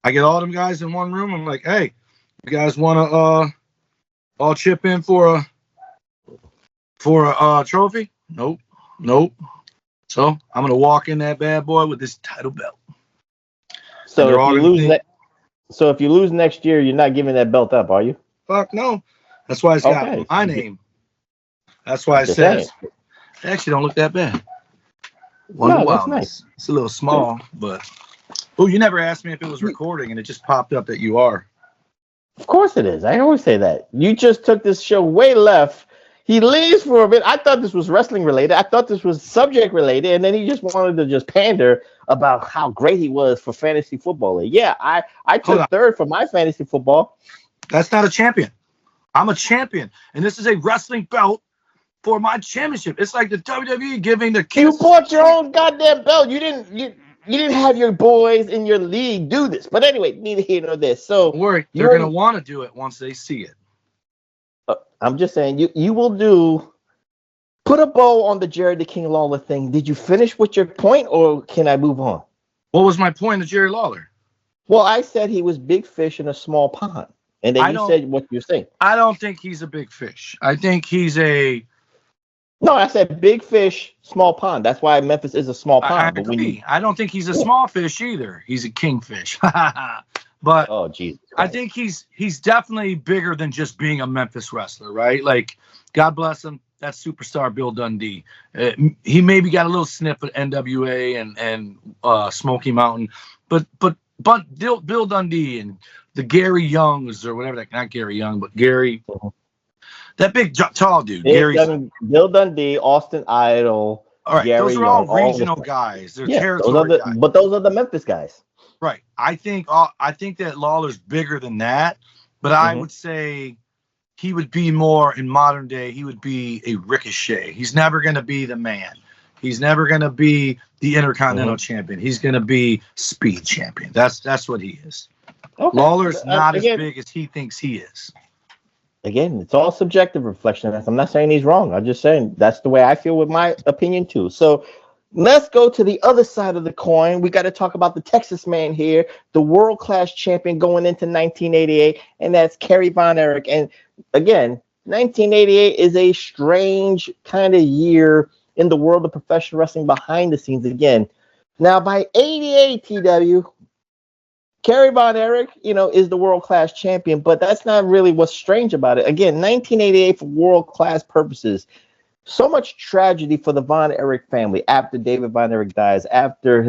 I get all them guys in one room. I'm like, hey, you guys want to all chip in for a trophy? Nope. So I'm gonna walk in that bad boy with this title belt. So if you lose next year, you're not giving that belt up, are you? Fuck no. That's why it's got my name. That's why it says. It actually don't look that bad. That's nice. It's a little small, but you never asked me if it was recording, and it just popped up that you are. Of course it is. I always say that. You just took this show way left. He leaves for a bit. I thought this was wrestling related. I thought this was subject related, and then he just wanted to just pander about how great he was for fantasy football. Yeah, I took third for my fantasy football. That's not a champion. I'm a champion, and this is a wrestling belt for my championship. It's like the WWE giving the kids. You bought your own goddamn belt. You didn't have your boys in your league do this. But anyway, neither here nor there. So don't worry, they're gonna want to do it once they see it. I'm just saying, you will put a bow on the Jerry the King Lawler thing. Did you finish with your point, or can I move on? What was my point of Jerry Lawler? Well, I said he was big fish in a small pond, and then you said what you're saying. I don't think he's a big fish. I think he's a. No, I said big fish, small pond. That's why Memphis is a small pond. I agree. I don't think he's a small fish either. He's a kingfish. But oh, geez, I think he's definitely bigger than just being a Memphis wrestler, right? Like, God bless him, that superstar Bill Dundee. He maybe got a little sniff at NWA and Smoky Mountain, but Bill Dundee and the Gary Youngs or whatever, not Gary Young, but Gary, that big tall dude, Bill Dundee, Austin Idol. All right, Gary those are all regional guys. They're territory guys. But those are the Memphis guys. Right. I think that Lawler's bigger than that, but I would say he would be more in modern day. He would be a Ricochet. He's never going to be the man. He's never going to be the Intercontinental champion. He's going to be Speed champion. That's what he is. Okay. Lawler's not as big as he thinks he is. Again, it's all subjective reflection. I'm not saying he's wrong. I'm just saying that's the way I feel with my opinion too. So let's go to the other side of the coin. We got to talk about the Texas man here, the world-class champion going into 1988, and that's Kerry Von Erich. And again, 1988 is a strange kind of year in the world of professional wrestling behind the scenes. Again, Now, by 88 TW, Kerry Von Erich, is the world-class champion, but that's not really what's strange about it. Again, 1988 for world-class purposes. So much tragedy for the Von Erich family after David Von Erich dies, after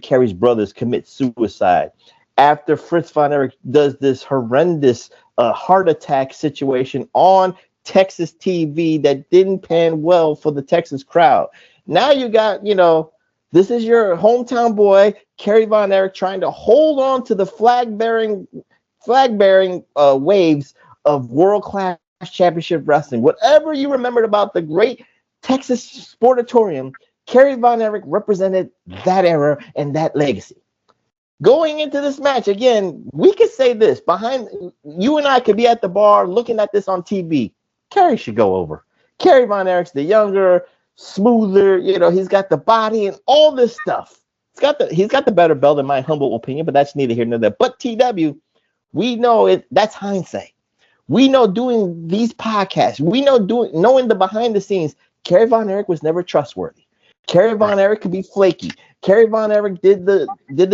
Kerry's brothers commit suicide, after Fritz Von Erich does this horrendous heart attack situation on Texas TV that didn't pan well for the Texas crowd. Now you got, this is your hometown boy, Kerry Von Erich, trying to hold on to the flag-bearing waves of world-class championship wrestling. Whatever you remembered about the great Texas Sportatorium, Kerry Von Erich represented that era and that legacy. Going into this match, again, we could say this. Behind you and I could be at the bar looking at this on TV. Kerry should go over. Kerry Von Erich's the younger, smoother, he's got the body and all this stuff. He's got the better belt in my humble opinion, but that's neither here nor there. But TW, we know that's hindsight. We know doing these podcasts, we know knowing the behind the scenes, Kerry Von Erich was never trustworthy. Kerry Von Erich could be flaky. Kerry Von Erich did the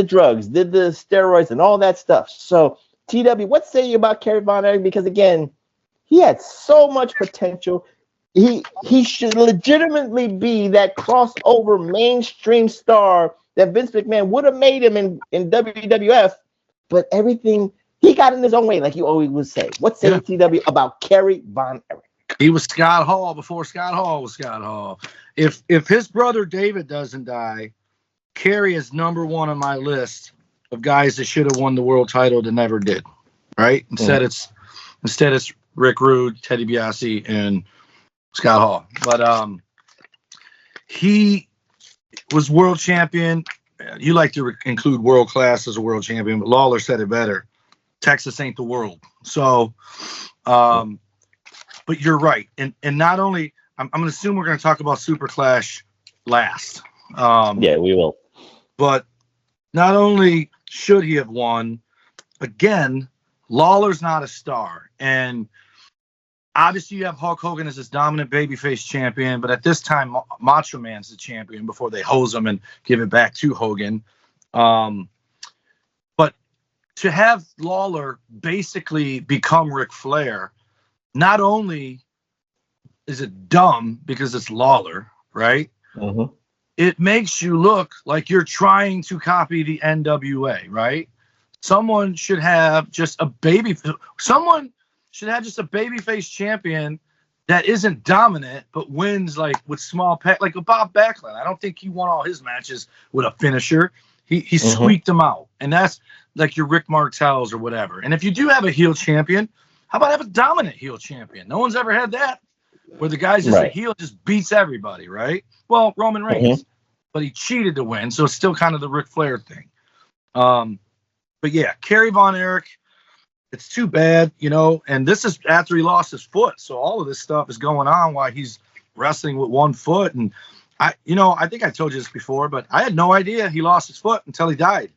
drugs, did the steroids and all that stuff. So TW, what say you about Kerry Von Erich? Because again, he had so much potential. He should legitimately be that crossover mainstream star that Vince McMahon would have made him in WWF, but everything he got in his own way, like you always would say. What say TW about Kerry Von Erich? He was Scott Hall before Scott Hall was Scott Hall. If his brother David doesn't die, Kerry is number one on my list of guys that should have won the world title that never did. Right? Instead it's Rick Rude, Teddy DiBiase, and Scott Hall. But he was world champion. You like to include world class as a world champion, but Lawler said it better. Texas ain't the world. So, but you're right. And not only, I'm going to assume we're going to talk about Super Clash last. Yeah, we will. But not only should he have won, again, Lawler's not a star. And obviously you have Hulk Hogan as this dominant babyface champion, but at this time, Macho Man's the champion before they hose him and give it back to Hogan. But to have Lawler basically become Ric Flair, not only is it dumb because it's Lawler, right? Mm-hmm. It makes you look like you're trying to copy the NWA, right? Someone should have just a babyface champion that isn't dominant but wins like with small pack, like a Bob Backlund. I don't think he won all his matches with a finisher. He squeaked them out, and that's like your Rick Martells or whatever. And if you do have a heel champion, how about have a dominant heel champion? No one's ever had that, where the guy's just a heel, just beats everybody, right? Well, Roman Reigns, but he cheated to win, so it's still kind of the Ric Flair thing. But yeah, Kerry Von Erich, it's too bad, and this is after he lost his foot, so all of this stuff is going on while he's wrestling with one foot. And I think I told you this before, but I had no idea he lost his foot until he died.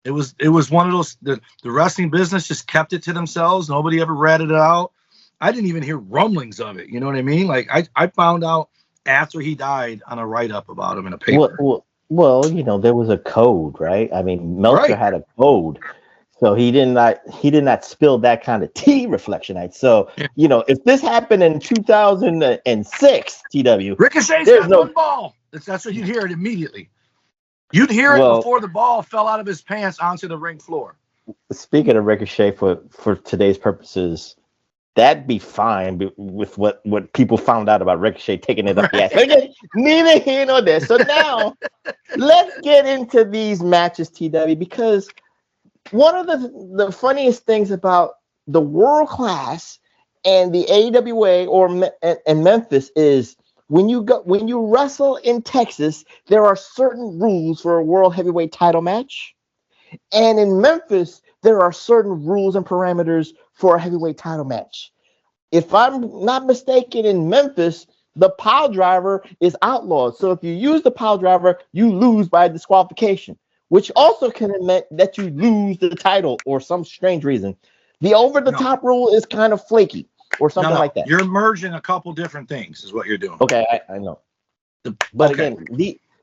It was one of those, the wrestling business just kept it to themselves. Nobody ever ratted it out. I didn't even hear rumblings of it. You know what I mean? Like I found out after he died on a write-up about him in a paper. Well, there was a code, right? I mean, Meltzer had a code. So he did not spill that kind of tea, Reflectionites. So, if this happened in 2006, TW, Ricochet's got one ball. That's what you'd hear it immediately. You'd hear it before the ball fell out of his pants onto the ring floor. Speaking of Ricochet, for today's purposes, that'd be fine with what people found out about Ricochet taking it up the ass. Again, neither here nor there. So now, let's get into these matches, TW, because one of the funniest things about the world class and the AWA and Memphis is when you wrestle in Texas, there are certain rules for a world heavyweight title match, and in Memphis there are certain rules and parameters for a heavyweight title match. If I'm not mistaken, in Memphis the pile driver is outlawed. So if you use the pile driver, you lose by disqualification, which also can mean that you lose the title or some strange reason. The over-the-top rule is kind of flaky or something like that. You're merging a couple different things is what you're doing. Okay, I know. But again,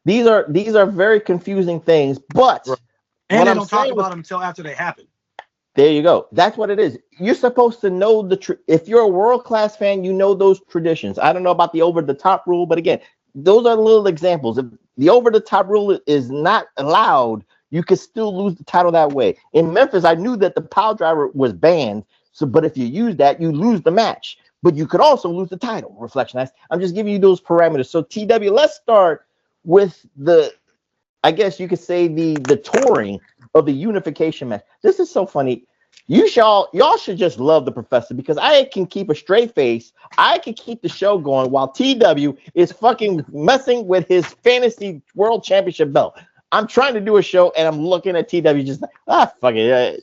These are very confusing things, but and they don't talk about them until after they happen. There you go. That's what it is. You're supposed to know if you're a world-class fan, you know those traditions. I don't know about the over-the-top rule, but again, those are little examples. If the over-the-top rule is not allowed, you could still lose the title that way. In Memphis, I knew that the pile driver was banned, but if you use that, you lose the match. But you could also lose the title, Reflectionites. I'm just giving you those parameters. So TW, let's start with I guess you could say the touring of the unification match. This is so funny. Y'all should just love the professor because I can keep a straight face. I can keep the show going while TW is fucking messing with his fantasy world championship belt. I'm trying to do a show and I'm looking at TW just like, fuck it.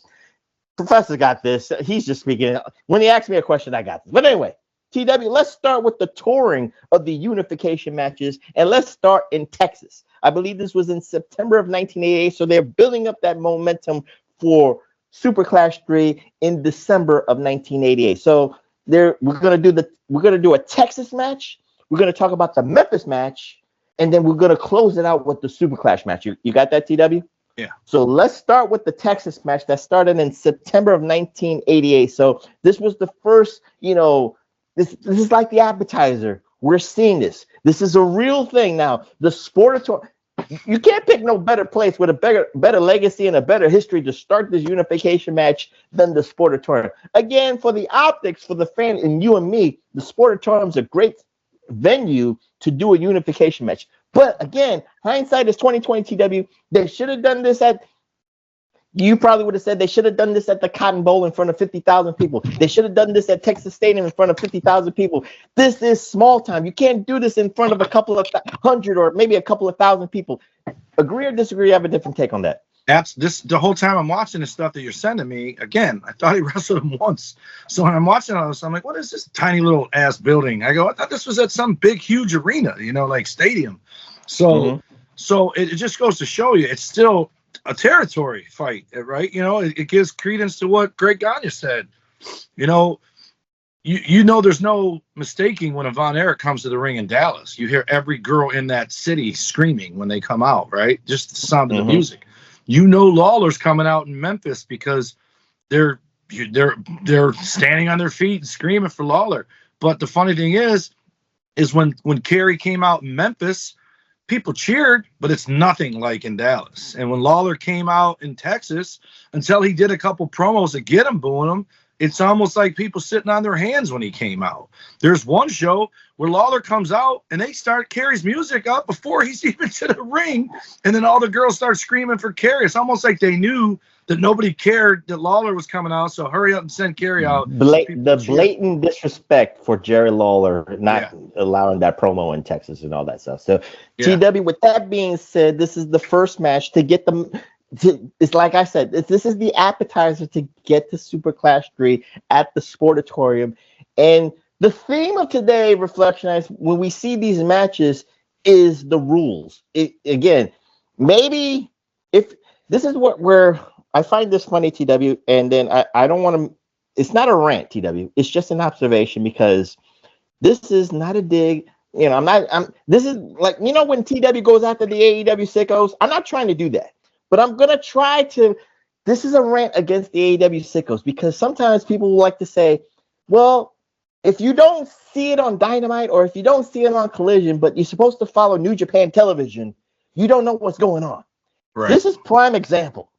Professor got this. He's just speaking. When he asked me a question, I got this. But anyway, TW, let's start with the touring of the unification matches, and let's start in Texas. I believe this was in September of 1988, so they're building up that momentum for Super Clash 3 in December of 1988. So we're gonna do a Texas match. We're gonna talk about the Memphis match, and then we're gonna close it out with the Super Clash match. You got that, TW? Yeah. So let's start with the Texas match that started in September of 1988. So this was the first, this is like the appetizer. We're seeing this. This is a real thing now. The Sportatorium. You can't pick no better place with a better legacy and a better history to start this unification match than the Sportatorium. Again, for the optics, for the fan, and you and me, the Sportatorium is a great venue to do a unification match. But again, hindsight is 20/20. TW. They should have done this you probably would have said they should have done this at the Cotton Bowl in front of 50,000 people. They should have done this at Texas Stadium in front of 50,000 people. This is small time. You can't do this in front of a couple of hundred or maybe a couple of thousand people. Agree or disagree? I have a different take on that. The whole time I'm watching the stuff that you're sending me, again, I thought he wrestled him once. So when I'm watching all this, I'm like, what is this tiny little ass building? I go, I thought this was at some big, huge arena, like stadium. So, So it just goes to show you, it's still a territory fight, right? It gives credence to what Greg Gagne said. There's no mistaking when a Von Erich comes to the ring in Dallas. You hear every girl in that city screaming when they come out, right? Just the sound of the music. Lawler's coming out in Memphis because they're standing on their feet and screaming for Lawler. But the funny thing is when Kerry came out in Memphis, people cheered, but it's nothing like in Dallas. And when Lawler came out in Texas, until he did a couple promos to get him booing him, it's almost like people sitting on their hands when he came out. There's one show where Lawler comes out and they start Kerry's music up before he's even to the ring, and then all the girls start screaming for Kerry. It's almost like they knew that nobody cared that Lawler was coming out, so hurry up and send Kerry out. The blatant disrespect for Jerry Lawler not allowing that promo in Texas and all that stuff. So, TW, with that being said, this is the first match to get them. It's like I said, this is the appetizer to get to Super Clash 3 at the Sportatorium. And the theme of today, Reflectionites, when we see these matches, is the rules. Again, maybe if this is where I find this funny, TW, and then I don't want to. It's not a rant, TW. It's just an observation because this is not a dig. This is like when TW goes after the AEW sickos. I'm not trying to do that, but I'm gonna try to. This is a rant against the AEW sickos because sometimes people like to say, "Well, if you don't see it on Dynamite or if you don't see it on Collision, but you're supposed to follow New Japan Television, you don't know what's going on." Right. This is prime example.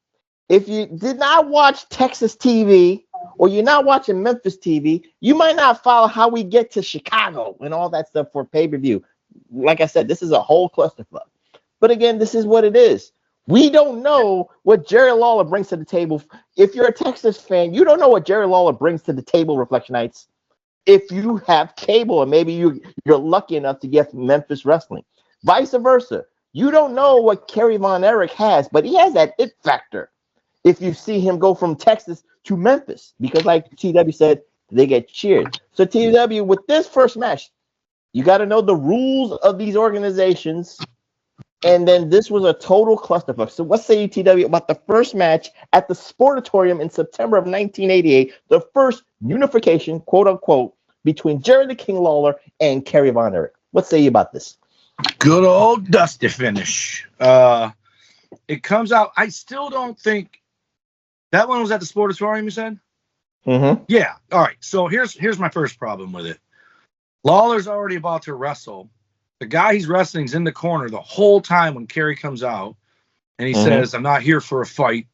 If you did not watch Texas TV or you're not watching Memphis TV, you might not follow how we get to Chicago and all that stuff for pay-per-view. Like I said, this is a whole clusterfuck. But again, this is what it is. We don't know what Jerry Lawler brings to the table. If you're a Texas fan, you don't know what Jerry Lawler brings to the table, Reflectionites. If you have cable and maybe you're lucky enough to get Memphis wrestling. Vice versa. You don't know what Kerry Von Erich has, but he has that it factor. If you see him go from Texas to Memphis, because like TW said, they get cheered. So TW, with this first match, you got to know the rules of these organizations. And then this was a total clusterfuck. So what say you, TW, about the first match at the Sportatorium in September of 1988, the first unification, quote unquote, between Jerry the King Lawler and Kerry Von Erich? What say you about this? Good old Dusty finish. It comes out. I still don't think that one was at the Sportatorium, you said? Mm-hmm. Yeah. All right. So here's my first problem with it. Lawler's already about to wrestle. The guy he's wrestling is in the corner the whole time when Kerry comes out, and he says, "I'm not here for a fight.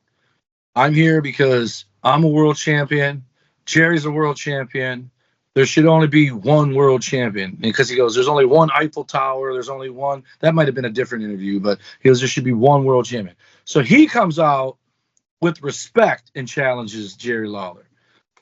I'm here because I'm a world champion. Jerry's a world champion. There should only be one world champion." Because he goes, "There's only one Eiffel Tower. There's only one." That might have been a different interview, but he goes, "There should be one world champion." So he comes out with respect and challenges Jerry Lawler.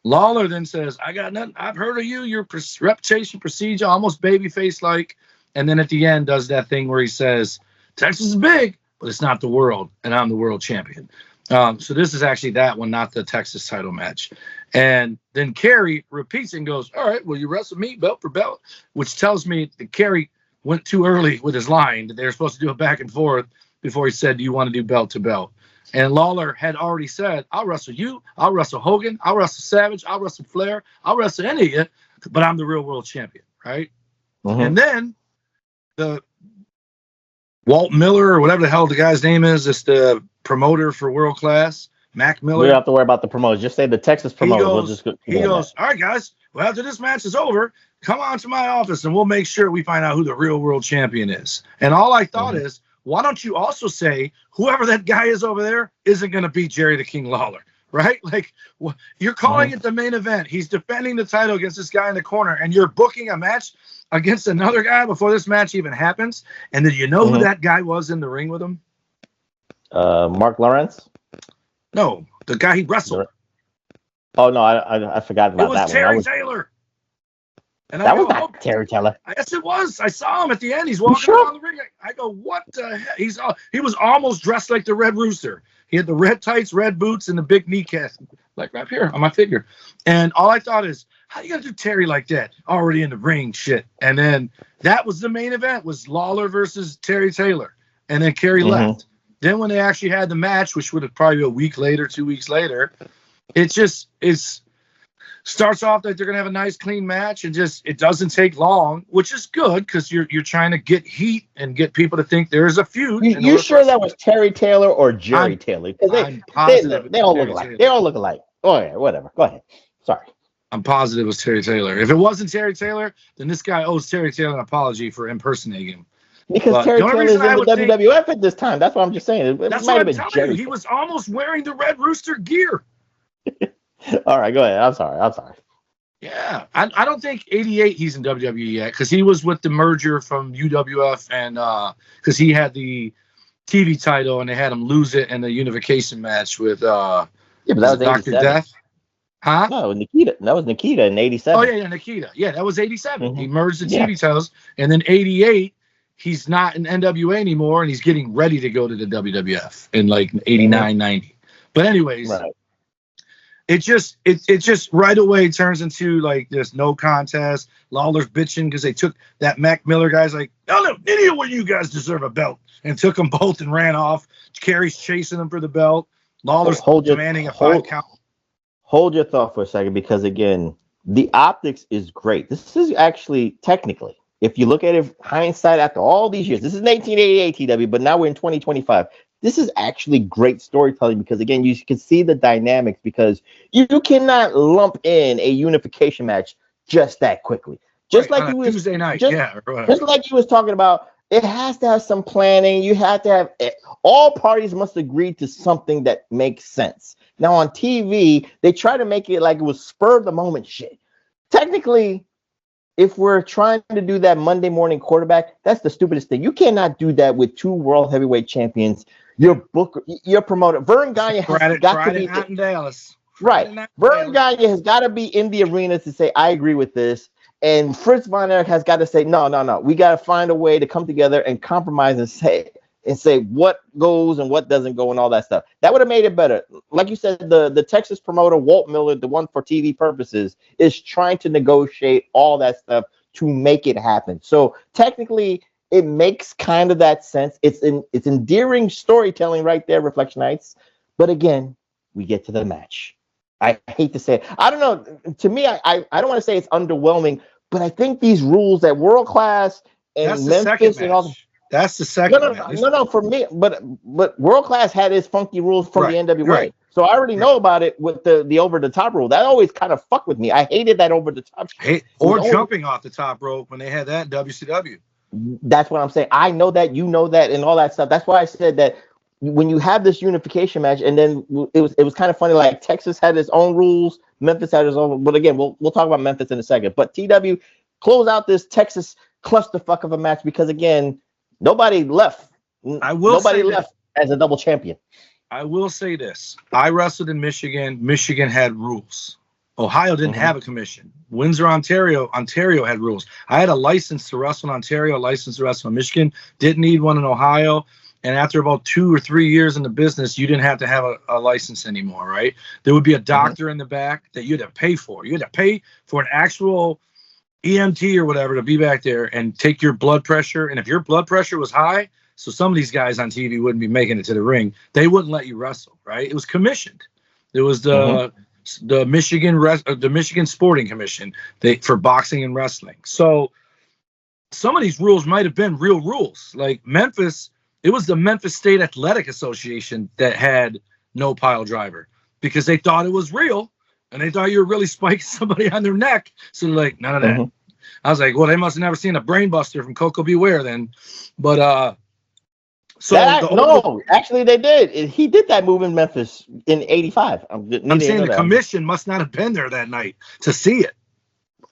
Lawler then says, "I got nothing. I've heard of you. Your reputation, procedure, almost babyface-like." And then at the end does that thing where he says, "Texas is big, but it's not the world, and I'm the world champion." So this is actually that one, not the Texas title match. And then Kerry repeats and goes, "All right, well, you wrestle me belt for belt," which tells me that Kerry went too early with his line, that they were supposed to do a back and forth before he said, "Do you want to do belt to belt?" And Lawler had already said, "I'll wrestle you, I'll wrestle Hogan, I'll wrestle Savage, I'll wrestle Flair, I'll wrestle any of you, but I'm the real world champion," right? And then the Walt Miller, or whatever the hell the guy's name is the promoter for World Class, Mac Miller. We don't have to worry about the promoters. Just say the Texas promoter. He goes, "All right, guys, well, after this match is over, come on to my office and we'll make sure we find out who the real world champion is." And all I thought is, why don't you also say whoever that guy is over there isn't going to beat Jerry the King Lawler, right? Like, you're calling it the main event. He's defending the title against this guy in the corner, and you're booking a match against another guy before this match even happens. And did you know who that guy was in the ring with him? Mark Lawrence? No, the guy he wrestled. Oh, no, I forgot about that one. It was Terry Taylor. And that was not Terry Taylor. Yes, it was. I saw him at the end. He's walking around the ring. I go, what the hell? He was almost dressed like the Red Rooster. He had the red tights, red boots, and the big kneecaps, like right here on my figure. And all I thought is, how you gonna do Terry like that? Already in the ring, shit. And then that was the main event, was Lawler versus Terry Taylor. And then Kerry left. Then when they actually had the match, which would have probably been a week later, 2 weeks later, it starts off like they're gonna have a nice clean match, and it doesn't take long, which is good because you're trying to get heat and get people to think there's a feud. You sure that was Terry Taylor or Jerry Taylor? Because they all look alike. They all look alike. Oh yeah, whatever. Go ahead. Sorry. I'm positive it was Terry Taylor. If it wasn't Terry Taylor, then this guy owes Terry Taylor an apology for impersonating him. Because Terry Taylor is in the WWF at this time. That's what I'm just saying. That's what I'm telling you. He was almost wearing the Red Rooster gear. All right, go ahead. I'm sorry. Yeah, I don't think 88 he's in WWE yet, because he was with the merger from UWF, and because he had the TV title and they had him lose it in the unification match with but that was Dr. Death. Huh? No, Nikita. That was Nikita in 87. Oh yeah, Nikita. Yeah, that was 87. He merged the TV titles, and then 88 he's not in NWA anymore, and he's getting ready to go to the WWF in like 89, 90. But anyways. Right. It just right away turns into like this no contest. Lawler's bitching because they took that Mac Miller guy's like, no, any of you guys deserve a belt, and took them both and ran off. Kerry's chasing them for the belt. Lawler's demanding a 5 count. Hold your thought for a second, because again, the optics is great. This is actually technically, if you look at it hindsight after all these years, this is 1988 TW, but now we're in 2025. This is actually great storytelling, because again, you can see the dynamics, because you cannot lump in a unification match just that quickly. Just like you was Tuesday night, just like he was talking about, it has to have some planning. You have to have all parties must agree to something that makes sense. Now on TV, they try to make it like it was spur of the moment shit. Technically, if we're trying to do that Monday morning quarterback, that's the stupidest thing. You cannot do that with 2 world heavyweight champions. Your promoter, Vern Gagne has got to be in Dallas. Right. Vern Gagne has got to be in the arena to say, I agree with this. And Fritz Von Erich has got to say, no. We got to find a way to come together and compromise and say what goes and what doesn't go and all that stuff. That would have made it better. Like you said, the Texas promoter, Walt Miller, the one for TV purposes, is trying to negotiate all that stuff to make it happen. So technically, it makes kind of that sense. It's endearing storytelling right there, Reflectionites. But again, we get to the match. I hate to say it. I don't know. To me, I don't want to say it's underwhelming, but I think these rules that World Class That's the Memphis second and all. match. That's the second match. No. For me, but World Class had its funky rules from the NWA, right. so I already know about it with the over the top rule. That always kind of fucked with me. I hated that over the top. Or jumping off the top rope when they had that in WCW. That's what I'm saying. I know that, you know that, and all that stuff. That's why I said that when you have this unification match, and then it was kind of funny. Like Texas had its own rules, Memphis had its own. But again, we'll talk about Memphis in a second. But TW close out this Texas clusterfuck of a match because again, nobody left. Nobody left as a double champion. I will say this: I wrestled in Michigan. Michigan had rules. Ohio didn't have a commission. Windsor, Ontario had rules. I had a license to wrestle in Ontario, a license to wrestle in Michigan. Didn't need one in Ohio. And after about 2 or 3 years in the business, you didn't have to have a license anymore, right? There would be a doctor in the back that you had to pay for. You had to pay for an actual EMT or whatever to be back there and take your blood pressure. And if your blood pressure was high, so some of these guys on TV wouldn't be making it to the ring, they wouldn't let you wrestle, right? It was commissioned. There was the Michigan Sporting Commission for boxing and wrestling. So some of these rules might have been real rules. Like Memphis, it was the Memphis State Athletic Association that had no pile driver because they thought it was real and they thought you were really spiking somebody on their neck. So they're like, none of that. I was like, well, they must have never seen a brain buster from Coco Beware then. But actually they did. He did that move in Memphis in '85. I'm saying the commission must not have been there that night to see it.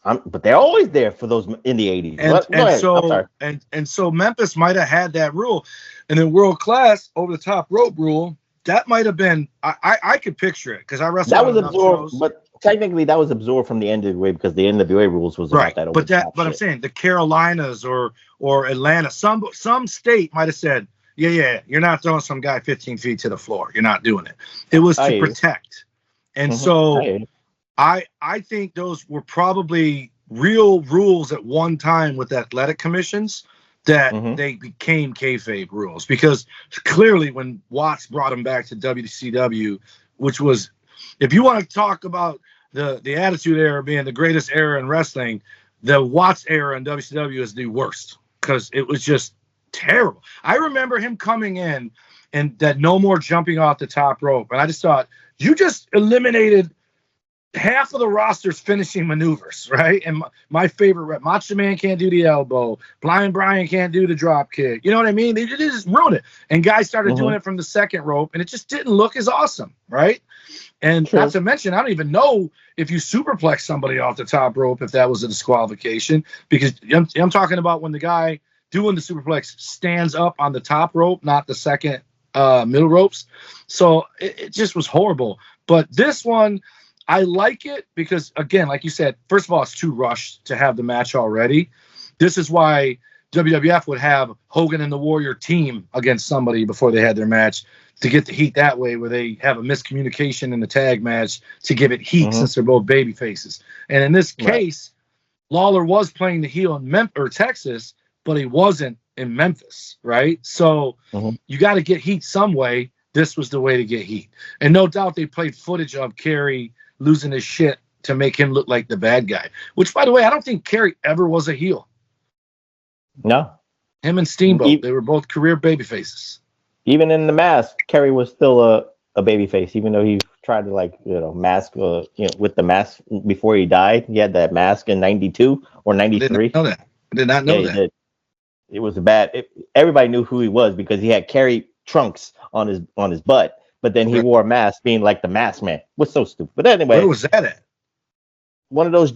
But they're always there for those in the '80s. And so Memphis might have had that rule, and then World Class over the top rope rule that might have been. I could picture it because I wrestled. That was absorbed, but technically that was absorbed from the NWA because the NWA rules was right. About that. But I'm saying the Carolinas or Atlanta, some state might have said, yeah, you're not throwing some guy 15 feet to the floor. You're not doing it. It was to protect, and so. I think those were probably real rules at one time with athletic commissions that they became kayfabe rules because clearly when Watts brought them back to WCW, which was, if you want to talk about the Attitude Era being the greatest era in wrestling, the Watts era in WCW is the worst because it was just terrible. I remember him coming in and that no more jumping off the top rope. And I just thought, you just eliminated half of the roster's finishing maneuvers, right? And my favorite, Macho Man can't do the elbow. Blind Brian can't do the drop kick. You know what I mean? They just ruined it. And guys started doing it from the second rope, and it just didn't look as awesome, right? And not to mention, I don't even know if you superplex somebody off the top rope, if that was a disqualification, because I'm talking about when the guy doing the superplex stands up on the top rope, not the second middle ropes. So it just was horrible. But this one, I like it because, again, like you said, first of all, it's too rushed to have the match already. This is why WWF would have Hogan and the Warrior team against somebody before they had their match to get the heat that way, where they have a miscommunication in the tag match to give it heat since they're both baby faces. And in this case, Lawler was playing the heel in Texas, but he wasn't in Memphis, right? So you got to get heat some way. This was the way to get heat. And no doubt they played footage of Kerry losing his shit to make him look like the bad guy, which, by the way, I don't think Kerry ever was a heel. No. Him and Steamboat, they were both career baby faces. Even in the mask, Kerry was still a baby face, even though he tried to mask, with the mask before he died. He had that mask in 92 or 93. I did not know that. It was everybody knew who he was because he had Kerry trunks on his butt. But then he wore a mask, being like the mask man. It was so stupid. But anyway, where was that at? One of those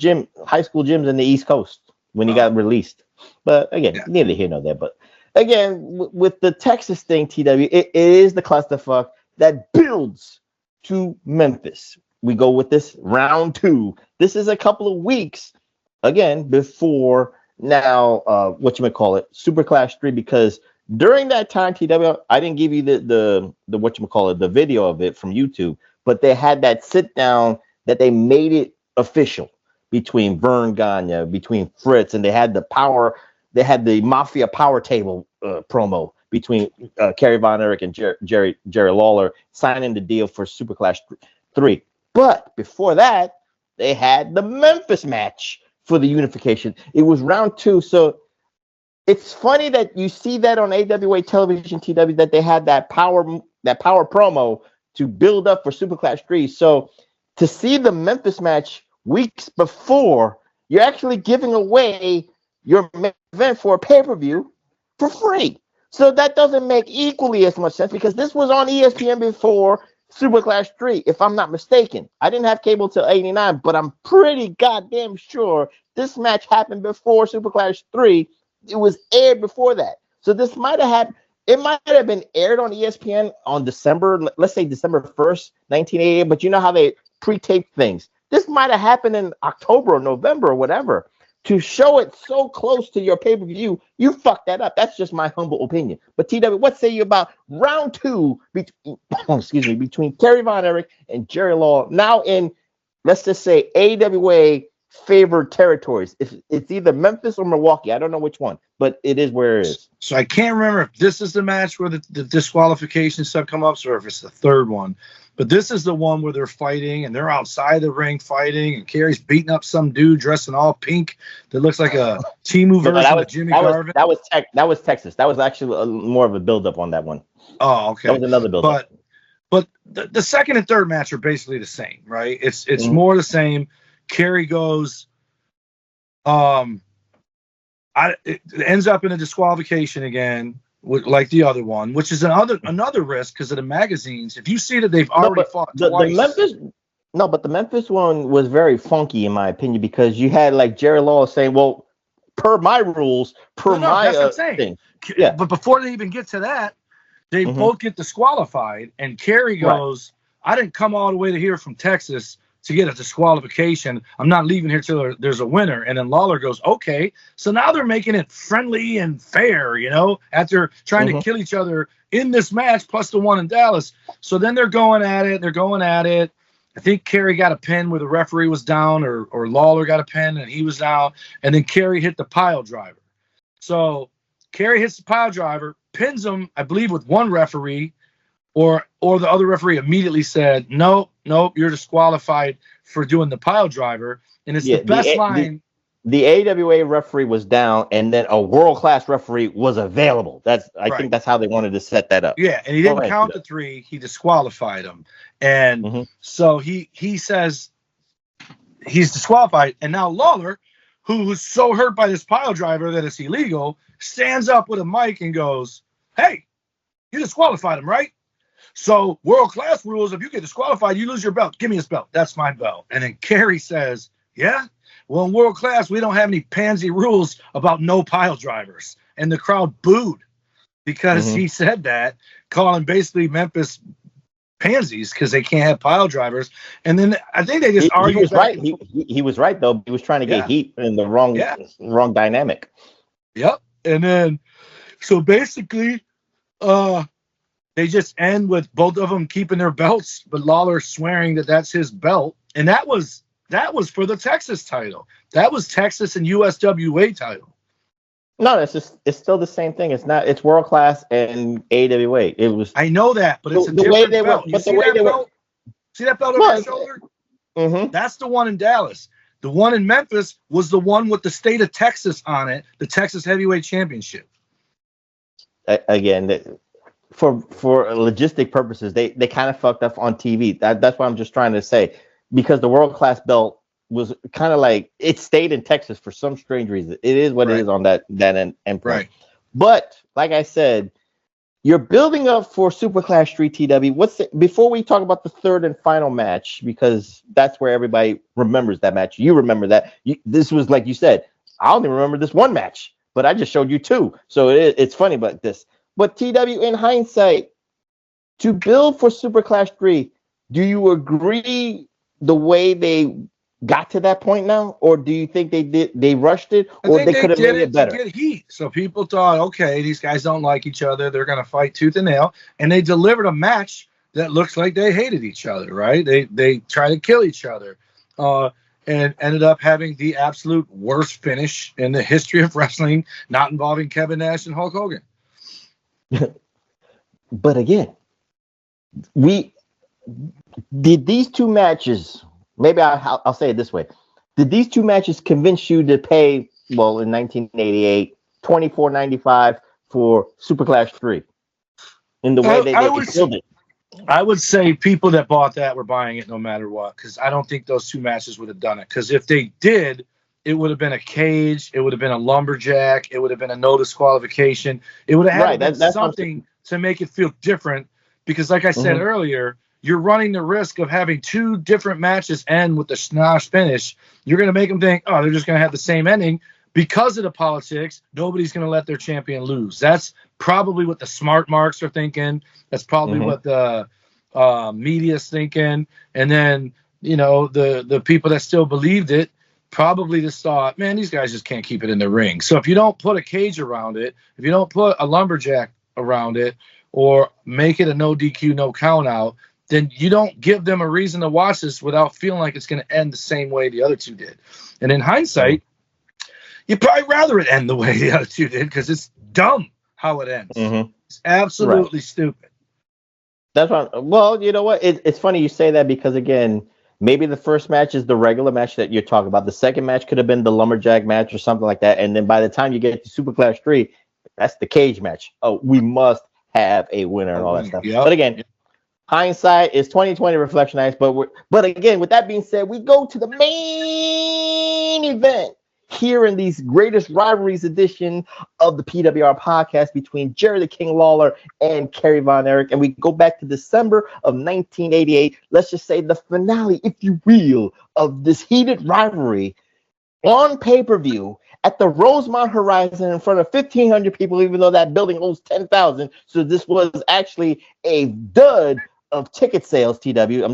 high school gyms in the East Coast when he got released. But again, neither here nor there. But again, with the Texas thing, TW, it is the clusterfuck that builds to Memphis. We go with this round 2. This is a couple of weeks again before now. Super Clash 3, because during that time, TW, I didn't give you the the video of it from YouTube, but they had that sit down that they made it official between Vern Gagne, between Fritz, and they had the Mafia Power Table promo between Kerry Von Erich and Jerry Lawler signing the deal for Super Clash 3. But before that, they had the Memphis match for the unification. It was round 2, so it's funny that you see that on AWA television, TW, that they had that power promo to build up for Superclash 3. So to see the Memphis match weeks before, you're actually giving away your main event for a pay-per-view for free. So that doesn't make equally as much sense because this was on ESPN before Superclash 3, if I'm not mistaken. I didn't have cable till 89, but I'm pretty goddamn sure this match happened before Superclash 3. It was aired before that. So this might have been aired on ESPN on let's say December 1st, 1988, but you know how they pre-tape things. This might have happened in October or November or whatever. To show it so close to your pay-per-view, you fucked that up. That's just my humble opinion. But TW, what say you about round 2 between Kerry Von Erich and Jerry Lawler, now in, let's just say, AWA favored territories? If it's either Memphis or Milwaukee, I don't know which one, but it is where it is. So I can't remember if this is the match where the disqualification stuff come up, or if it's the third one. But this is the one where they're fighting and they're outside the ring fighting, and Kerry's beating up some dude dressed in all pink that looks like a Timu version of Jimmy Garvin. That was Texas. That was actually more of a build-up on that one. Oh, okay. That was another build-up. But the second and third match are basically the same, right? It's more the same. Kerry goes, it ends up in a disqualification again, like the other one, which is another risk because of the magazines. If you see that they've already fought twice. But the Memphis one was very funky in my opinion because you had like Jerry Lawler saying, "Well, per my rules, that's what I'm saying." Thing." Yeah. But before they even get to that, they both get disqualified, and Kerry goes, "I didn't come all the way to here from Texas to get a disqualification. I'm not leaving here till there's a winner." And then Lawler goes, "Okay." So now they're making it friendly and fair, after trying to kill each other in this match, plus the one in Dallas. So then they're going at it. I think Kerry got a pin where the referee was down, or Lawler got a pin and he was down. And then Kerry hit the pile driver. So Kerry hits the pile driver, pins him, I believe, with one referee, or the other referee immediately said, nope, you're disqualified for doing the pile driver. And it's the best line. The AWA referee was down, and then a world-class referee was available. I think that's how they wanted to set that up. Yeah, and he didn't count the 3. He disqualified him. And so he says he's disqualified. And now Lawler, who was so hurt by this pile driver that it's illegal, stands up with a mic and goes, "Hey, you disqualified him, right? So world-class rules, if you get disqualified, you lose your belt. Give me his belt. That's my belt." And then Kerry says, "Yeah? Well, in world class, we don't have any pansy rules about no pile drivers." And the crowd booed because he said that, calling basically Memphis pansies because they can't have pile drivers. And then I think they just argued. He was right. He was right, though. He was trying to get heat in the wrong dynamic. Yep. And then, so basically, they just end with both of them keeping their belts, but Lawler swearing that that's his belt. And that was for the Texas title. That was Texas and USWA title. No, it's still the same thing. It's world class and AWA. It was. I know that, but it's a different belt. You see that belt? See that belt over his shoulder? That's the one in Dallas. The one in Memphis was the one with the state of Texas on it, the Texas Heavyweight Championship. Again, for logistic purposes, they kind of fucked up on TV. That's what I'm just trying to say. Because the world class belt was kind of like it stayed in Texas for some strange reason. It is what it is on that end. Right. But like I said, you're building up for Superclash 3 TW. Before we talk about the third and final match, because that's where everybody remembers that match. You remember that. This was like you said. I only remember this one match, but I just showed you 2. So it's funny about this. But TW, in hindsight, to build for Superclash 3, do you agree the way they got to that point now, or do you think they rushed it, or they could have made it better? To get heat. So people thought, okay, these guys don't like each other, they're going to fight tooth and nail, and they delivered a match that looks like they hated each other, right? They try to kill each other, and ended up having the absolute worst finish in the history of wrestling, not involving Kevin Nash and Hulk Hogan. But again, did these 2 matches, maybe I'll say it this way, did these 2 matches convince you to pay, well, in 1988, $24.95 for Superclass 3 in the way they build it. I would say people that bought that were buying it no matter what, because I don't think those two matches would have done it. Because if they did, it would have been a cage, it would have been a lumberjack, it would have been a no disqualification. It would have had something to make it feel different. Because like I said earlier, you're running the risk of having two different matches end with the schnosh finish. You're going to make them think, oh, they're just going to have the same ending. Because of the politics, nobody's going to let their champion lose. That's probably what the smart marks are thinking. That's probably what the media's thinking. And then, the people that still believed it probably just thought, man, these guys just can't keep it in the ring. So if you don't put a cage around it, if you don't put a lumberjack around it, or make it a no DQ, no count out, then you don't give them a reason to watch this without feeling like it's going to end the same way the other two did. And in hindsight, you'd probably rather it end the way the other two did, because it's dumb how it ends. It's absolutely stupid. That's right. Well, you know what? It's funny you say that, because, again, maybe the first match is the regular match that you're talking about. The second match could have been the lumberjack match or something like that. And then by the time you get to Superclass 3, that's the cage match. Oh, we must have a winner and all that stuff. But again, hindsight is 2020 Reflectionites. But again, with that being said, we go to the main event here in these greatest rivalries edition of the PWR podcast between Jerry the King Lawler and Kerry Von Erich. And we go back to December of 1988. Let's just say the finale, if you will, of this heated rivalry on pay-per-view at the Rosemont Horizon in front of 1,500 people, even though that building holds 10,000. So this was actually a dud of ticket sales, TW.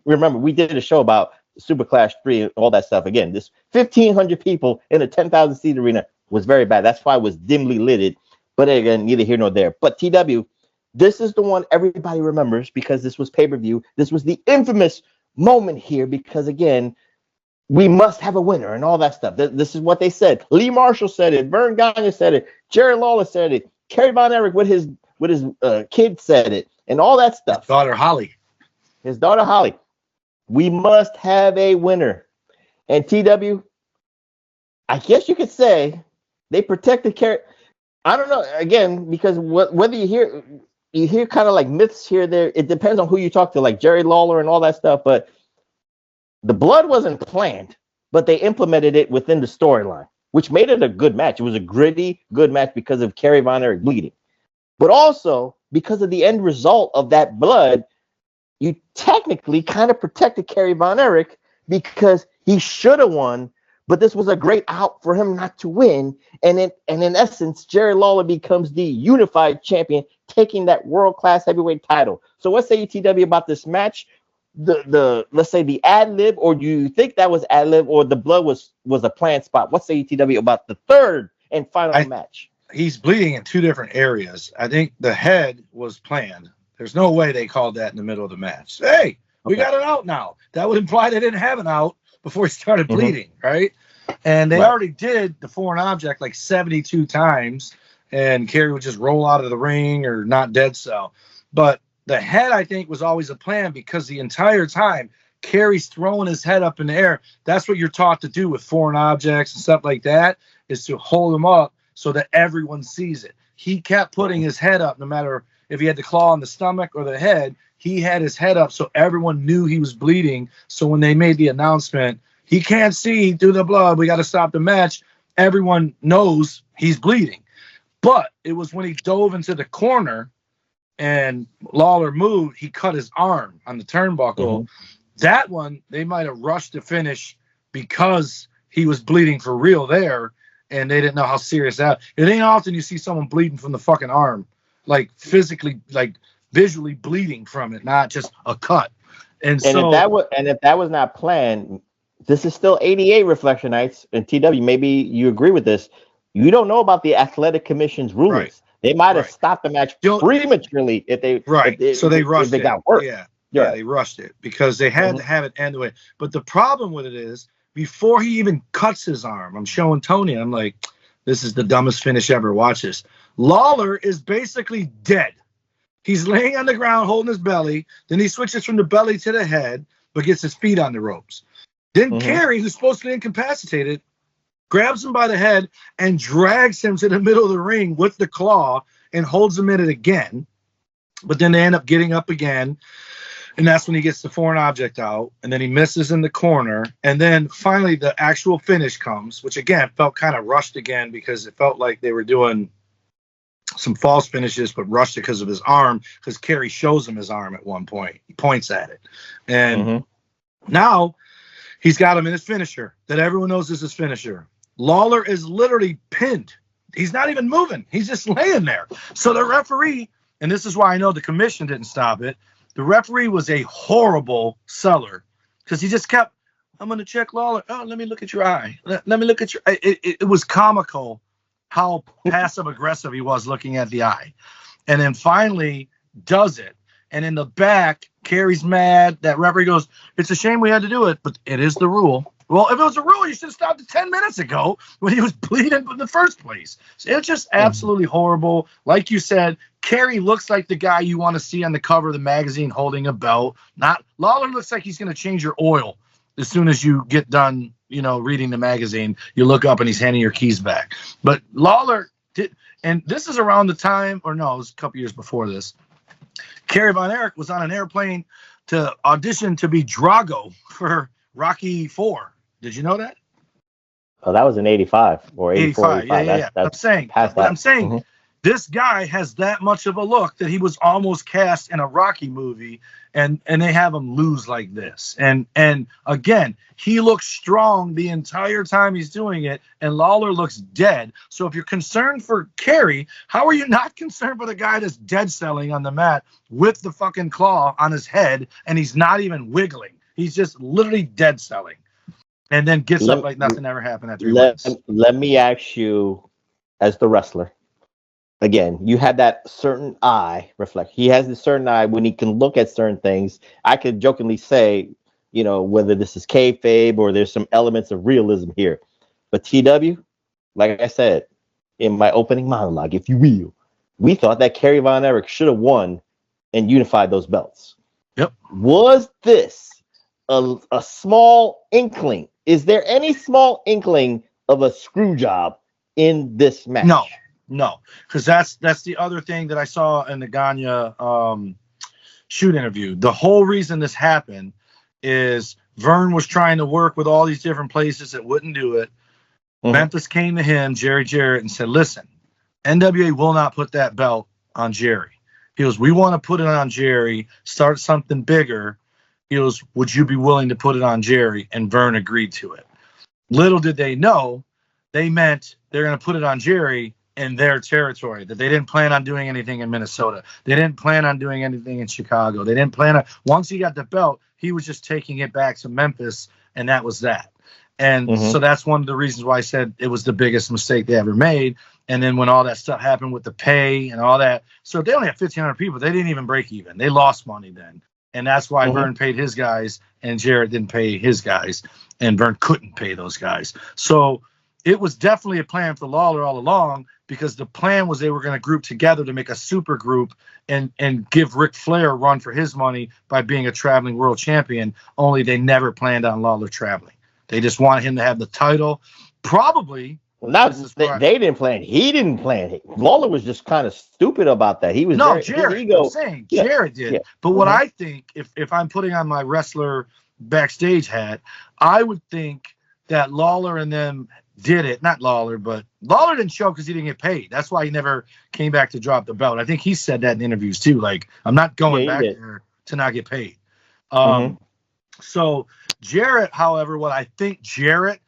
Remember, we did a show about Superclass 3 and all that stuff. Again, this 1,500 people in a 10,000 seat arena was very bad. That's why it was dimly lit. But again, neither here nor there. But TW, this is the one everybody remembers, because this was pay-per-view. This was the infamous moment here, because again, we must have a winner and all that stuff. This is what they said. Lee Marshall said it. Vern Gagne said it. Jerry Lawler said it. Kerry Von Erich with his kid said it, and all that stuff. His daughter Holly. We must have a winner. And TW, I guess you could say they protected Kerry. I don't know, again, because whether you hear kind of like myths here, there, it depends on who you talk to, like Jerry Lawler and all that stuff. But the blood wasn't planned, but they implemented it within the storyline, which made it a good match. It was a gritty, good match because of Kerry Von Erich bleeding. But also, because of the end result of that blood, you technically kind of protected Kerry Von Erich, because he should have won, but this was a great out for him not to win. And in essence, Jerry Lawler becomes the unified champion, taking that world-class heavyweight title. So what say you, TW, about this match? The let's say the ad lib, or do you think that was ad lib, or the blood was a planned spot? What say you, TW, about the third and final match? He's bleeding in two different areas. I think the head was planned. There's no way they called that in the middle of the match. Hey, we got an out now. That would imply they didn't have an out before he started bleeding, right? And they already did the foreign object like 72 times, and Kerry would just roll out of the ring or not dead so. But the head, I think, was always a plan, because the entire time Kerry's throwing his head up in the air. That's what you're taught to do with foreign objects and stuff like that, is to hold them up so that everyone sees it. He kept putting his head up, no matter if he had the claw on the stomach or the head. He had his head up so everyone knew he was bleeding. So when they made the announcement, he can't see through the blood, we got to stop the match, everyone knows he's bleeding. But it was when he dove into the corner and Lawler moved, he cut his arm on the turnbuckle. That one, they might have rushed to finish because he was bleeding for real there, and they didn't know how serious that. It ain't often you see someone bleeding from the fucking arm, like physically, like visually bleeding from it, not just a cut. And so, if that was not planned, this is still 88 Reflectionites. And TW, maybe you agree with this. You don't know about the Athletic Commission's rulings. Right. They might have stopped the match prematurely if they so they rushed if they it. got work. Yeah, they rushed it because they had to have it end the way. But the problem with it is, before he even cuts his arm, I'm showing Tony, I'm like, this is the dumbest finish ever. Watch this. Lawler is basically dead. He's laying on the ground holding his belly. Then he switches from the belly to the head, but gets his feet on the ropes. Then Kerry, who's supposed to be incapacitated, grabs him by the head and drags him to the middle of the ring with the claw and holds him in it again. But then they end up getting up again. And that's when he gets the foreign object out. And then he misses in the corner. And then finally the actual finish comes, which again felt kind of rushed again because it felt like they were doing some false finishes, but rushed it because of his arm, because Kerry shows him his arm at one point. He points at it. And now he's got him in his finisher that everyone knows is his finisher. Lawler is literally pinned. He's not even moving. He's just laying there. So the referee, and this is why I know the commission didn't stop it, the referee was a horrible seller because he just kept, I'm going to check Lawler. Oh, let me look at your eye. Let me look at your eye. It was comical how passive-aggressive he was looking at the eye. And then finally does it. And in the back, Kerry's mad. That referee goes, it's a shame we had to do it, but it is the rule. Well, if it was a rule, you should have stopped it 10 minutes ago when he was bleeding in the first place. So it's just absolutely horrible. Like you said, Kerry looks like the guy you want to see on the cover of the magazine holding a belt. Lawler looks like he's going to change your oil as soon as you get done, reading the magazine. You look up and he's handing your keys back. But Lawler did, and this is around the time, or no, it was a couple years before this. Kerry Von Erich was on an airplane to audition to be Drago for Rocky IV. Did you know that? Oh, that was in 85 or 84. 85. Yeah. I'm saying this guy has that much of a look that he was almost cast in a Rocky movie, and they have him lose like this. And again, he looks strong the entire time he's doing it, and Lawler looks dead. So if you're concerned for Kerry, how are you not concerned for the guy that's dead selling on the mat with the fucking claw on his head, and he's not even wiggling? He's just literally dead selling. And then gets up like nothing ever happened after he wins. Let me ask you, as the wrestler, again, you had that certain eye reflect. He has this certain eye when he can look at certain things. I could jokingly say, whether this is kayfabe or there's some elements of realism here. But TW, like I said in my opening monologue, if you will, we thought that Kerry Von Erich should have won and unified those belts. Yep. Was this a small inkling? Is there any small inkling of a screw job in this match? No, because that's the other thing that I saw in the Gagne shoot interview. The whole reason this happened is Vern was trying to work with all these different places that wouldn't do it. Memphis came to him, Jerry Jarrett, and said, listen, NWA will not put that belt on Jerry. He goes, we want to put it on Jerry, start something bigger. He goes, would you be willing to put it on Jerry? And Vern agreed to it. Little did they know, they meant they're going to put it on Jerry in their territory, that they didn't plan on doing anything in Minnesota. They didn't plan on doing anything in Chicago. They didn't plan on, once he got the belt, he was just taking it back to Memphis, and that was that. And so that's one of the reasons why I said it was the biggest mistake they ever made. And then when all that stuff happened with the pay and all that, so they only had 1,500 people. They didn't even break even. They lost money then. And that's why Vern paid his guys and Jarrett didn't pay his guys, and Vern couldn't pay those guys. So it was definitely a plan for Lawler all along, because the plan was they were going to group together to make a super group and give Ric Flair a run for his money by being a traveling world champion, only they never planned on Lawler traveling. They just wanted him to have the title. Probably. Well, they didn't plan. He didn't plan it. Lawler was just kind of stupid about that. He was Jarrett. I'm saying Jarrett did. Yeah. But what I think, if I'm putting on my wrestler backstage hat, I would think that Lawler and them did it. Not Lawler, but Lawler didn't show because he didn't get paid. That's why he never came back to drop the belt. I think he said that in interviews too. Like, I'm not going back there to not get paid. So Jarrett, however, what I think Jarrett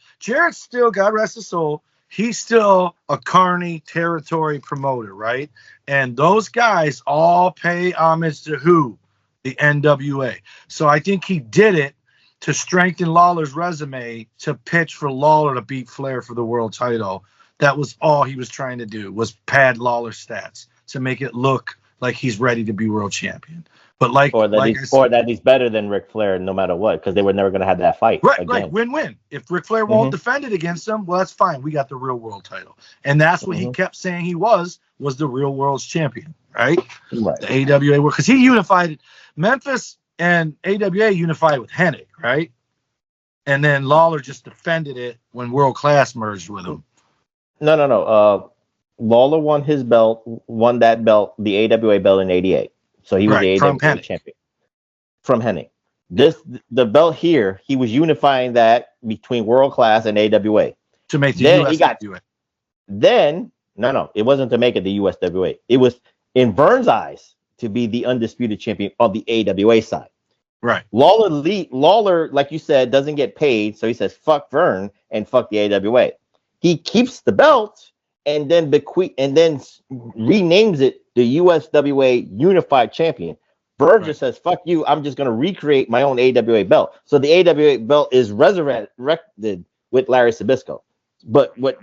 still, God rest his soul, he's still a Carney territory promoter, right? And those guys all pay homage to who? The NWA. So I think he did it to strengthen Lawler's resume, to pitch for Lawler to beat Flair for the world title. That was all he was trying to do, was pad Lawler's stats to make it look like he's ready to be world champion. But that he's better than Ric Flair no matter what, because they were never going to have that fight. Right, win-win. If Ric Flair won't defend it against him, well, that's fine. We got the real world title. And that's what he kept saying he was the real world's champion, right? The AWA, because he unified Memphis and AWA unified with Hennig, right? and then Lawler just defended it when World Class merged with him. No. Lawler won that belt, the AWA belt in '88. So he was the AWA champion from Hennig. The belt here, he was unifying that between World Class and AWA to make the USWA. No, it wasn't to make it the USWA. It was in Vern's eyes to be the undisputed champion on the AWA side. Right. Lawler, like you said, doesn't get paid, so he says fuck Vern and fuck the AWA. He keeps the belt and then renames it the USWA Unified Champion. Vern just says fuck you. I'm just going to recreate my own AWA belt. So the AWA belt is resurrected with Larry Sabisco. But what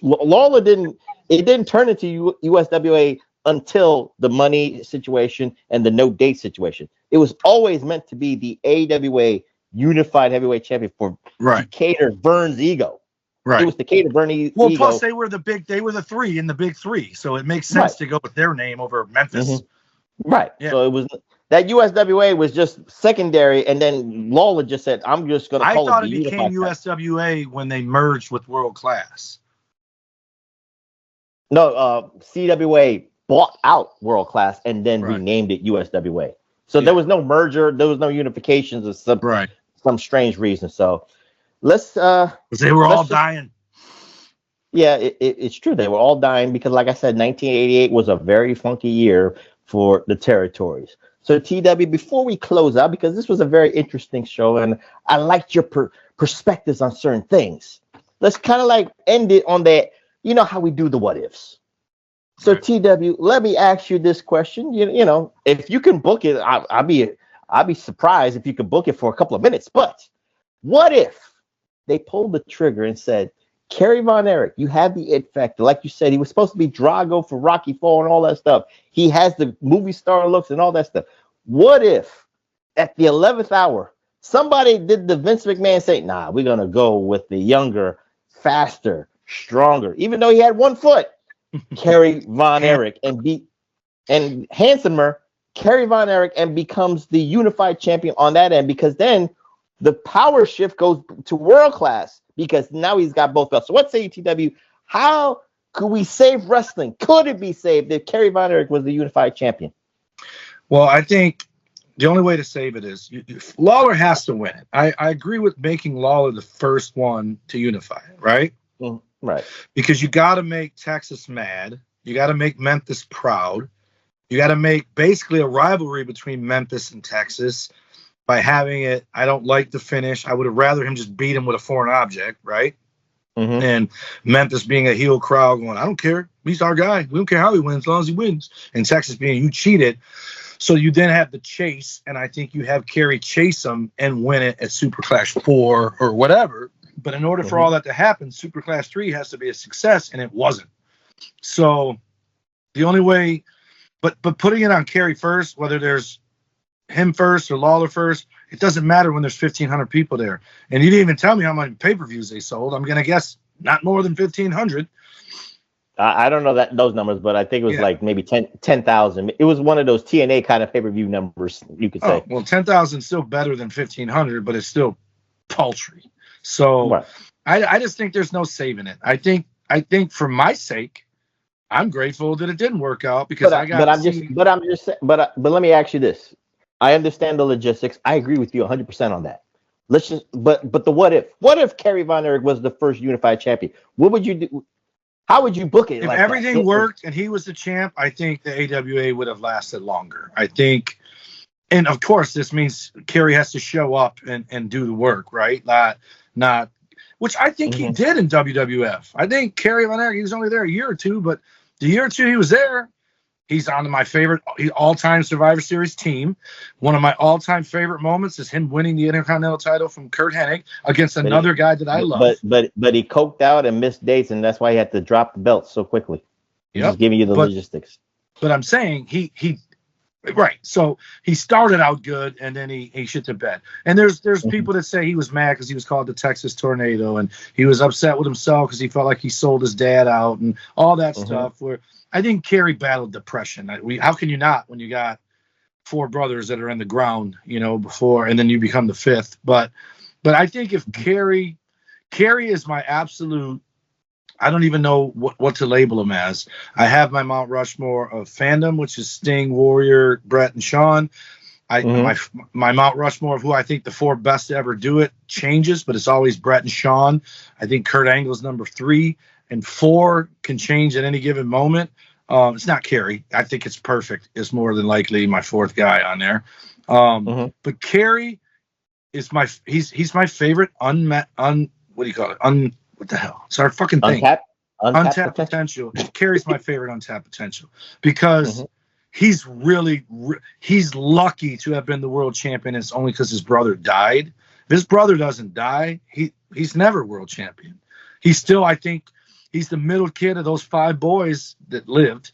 Lawler didn't turn into USWA until the money situation and the no date situation. It was always meant to be the AWA Unified Heavyweight Champion to cater Vern's ego. Right. It was to cater Vern's ego. Well, plus they were the three in the big three, so it makes sense to go with their name over Memphis. Mm-hmm. Right. Yeah. So it was that USWA was just secondary, and then Lawler just said, "I'm just going to call it." I thought it became USWA when they merged with World Class. No, CWA bought out World Class and then renamed it USWA. So there was no merger, there was no unifications of some strange reason. So let's they were all dying. Yeah, it's true. They were all dying because, like I said, 1988 was a very funky year for the territories. So TW, before we close out, because this was a very interesting show and I liked your perspectives on certain things, let's kind of like end it on that. You know how we do the what ifs. So TW, let me ask you this question. You know, if you can book it, I'll be surprised if you could book it for a couple of minutes. But what if they pulled the trigger and said, Kerry Von Erich, you have the it factor. Like you said, he was supposed to be Drago for Rocky IV and all that stuff. He has the movie star looks and all that stuff. What if at the 11th hour, somebody did the Vince McMahon say, nah, we're going to go with the younger, faster, stronger, even though he had 1 foot, Kerry Von Erich and handsomer Kerry Von Erich and becomes the unified champion on that end, because then the power shift goes to World Class because now he's got both belts. So what say you, TW? How could we save wrestling? Could it be saved if Kerry Von Erich was the unified champion? Well, I think the only way to save it is Lawler has to win it. I agree with making Lawler the first one to unify it, right? Right. Because you got to make Texas mad. You got to make Memphis proud. You got to make basically a rivalry between Memphis and Texas by having it. I don't like the finish. I would have rather him just beat him with a foreign object, right? Mm-hmm. And Memphis being a heel crowd going, I don't care. He's our guy. We don't care how he wins as long as he wins. And Texas being, you cheated. So you then have the chase, and I think you have Kerry chase him and win it at Super Clash 4 or whatever. But in order for all that to happen, Super Class 3 has to be a success, and it wasn't. So the only way, but putting it on Kerry first, whether there's him first or Lawler first, it doesn't matter when there's 1,500 people there. And you didn't even tell me how many pay-per-views they sold. I'm going to guess not more than 1,500. I don't know those numbers, but I think it was like maybe 10,000. It was one of those TNA kind of pay-per-view numbers, you could say. Well, 10,000 is still better than 1,500, but it's still paltry. So I just think there's no saving it. I think for my sake, I'm grateful that it didn't work out because let me ask you this. I understand the logistics. I agree with you 100% on that. But the what if Kerry Von Erich was the first unified champion? What would you do? How would you book it? If everything worked and he was the champ, I think the AWA would have lasted longer. I think, and of course, this means Kerry has to show up and do the work, right? Not, which I think he did in WWF. I think Kerry Von Erich, he was only there a year or two, but the year or two he was there, he's on my favorite all-time Survivor Series team. One of my all-time favorite moments is him winning the Intercontinental title from Kurt Hennig against another guy that I love. But he coked out and missed dates, and that's why he had to drop the belt so quickly. Just giving you the logistics. But I'm saying he right. So he started out good, and then he shit the bed. And there's people that say he was mad because he was called the Texas Tornado, and he was upset with himself because he felt like he sold his dad out and all that stuff. Where I think Kerry battled depression. How can you not when you got 4 brothers that are in the ground, before, and then you become the 5th? But But I think if Kerry is my absolute, I don't even know what to label him as. I have my Mount Rushmore of fandom, which is Sting, Warrior, Brett, and Shawn. My Mount Rushmore of who I think the 4 best to ever do it changes, but it's always Brett and Shawn. I think Kurt Angle's number 3 and 4 can change at any given moment. It's not Kerry. I think it's perfect. It's more than likely my 4th guy on there. But Kerry is he's my favorite what do you call it? What the hell? It's our fucking thing. Untapped potential. Kerry's my favorite untapped potential because he's he's lucky to have been the world champion. It's only because his brother died. If his brother doesn't die, he's never world champion. He's still, I think, he's the middle kid of those 5 boys that lived.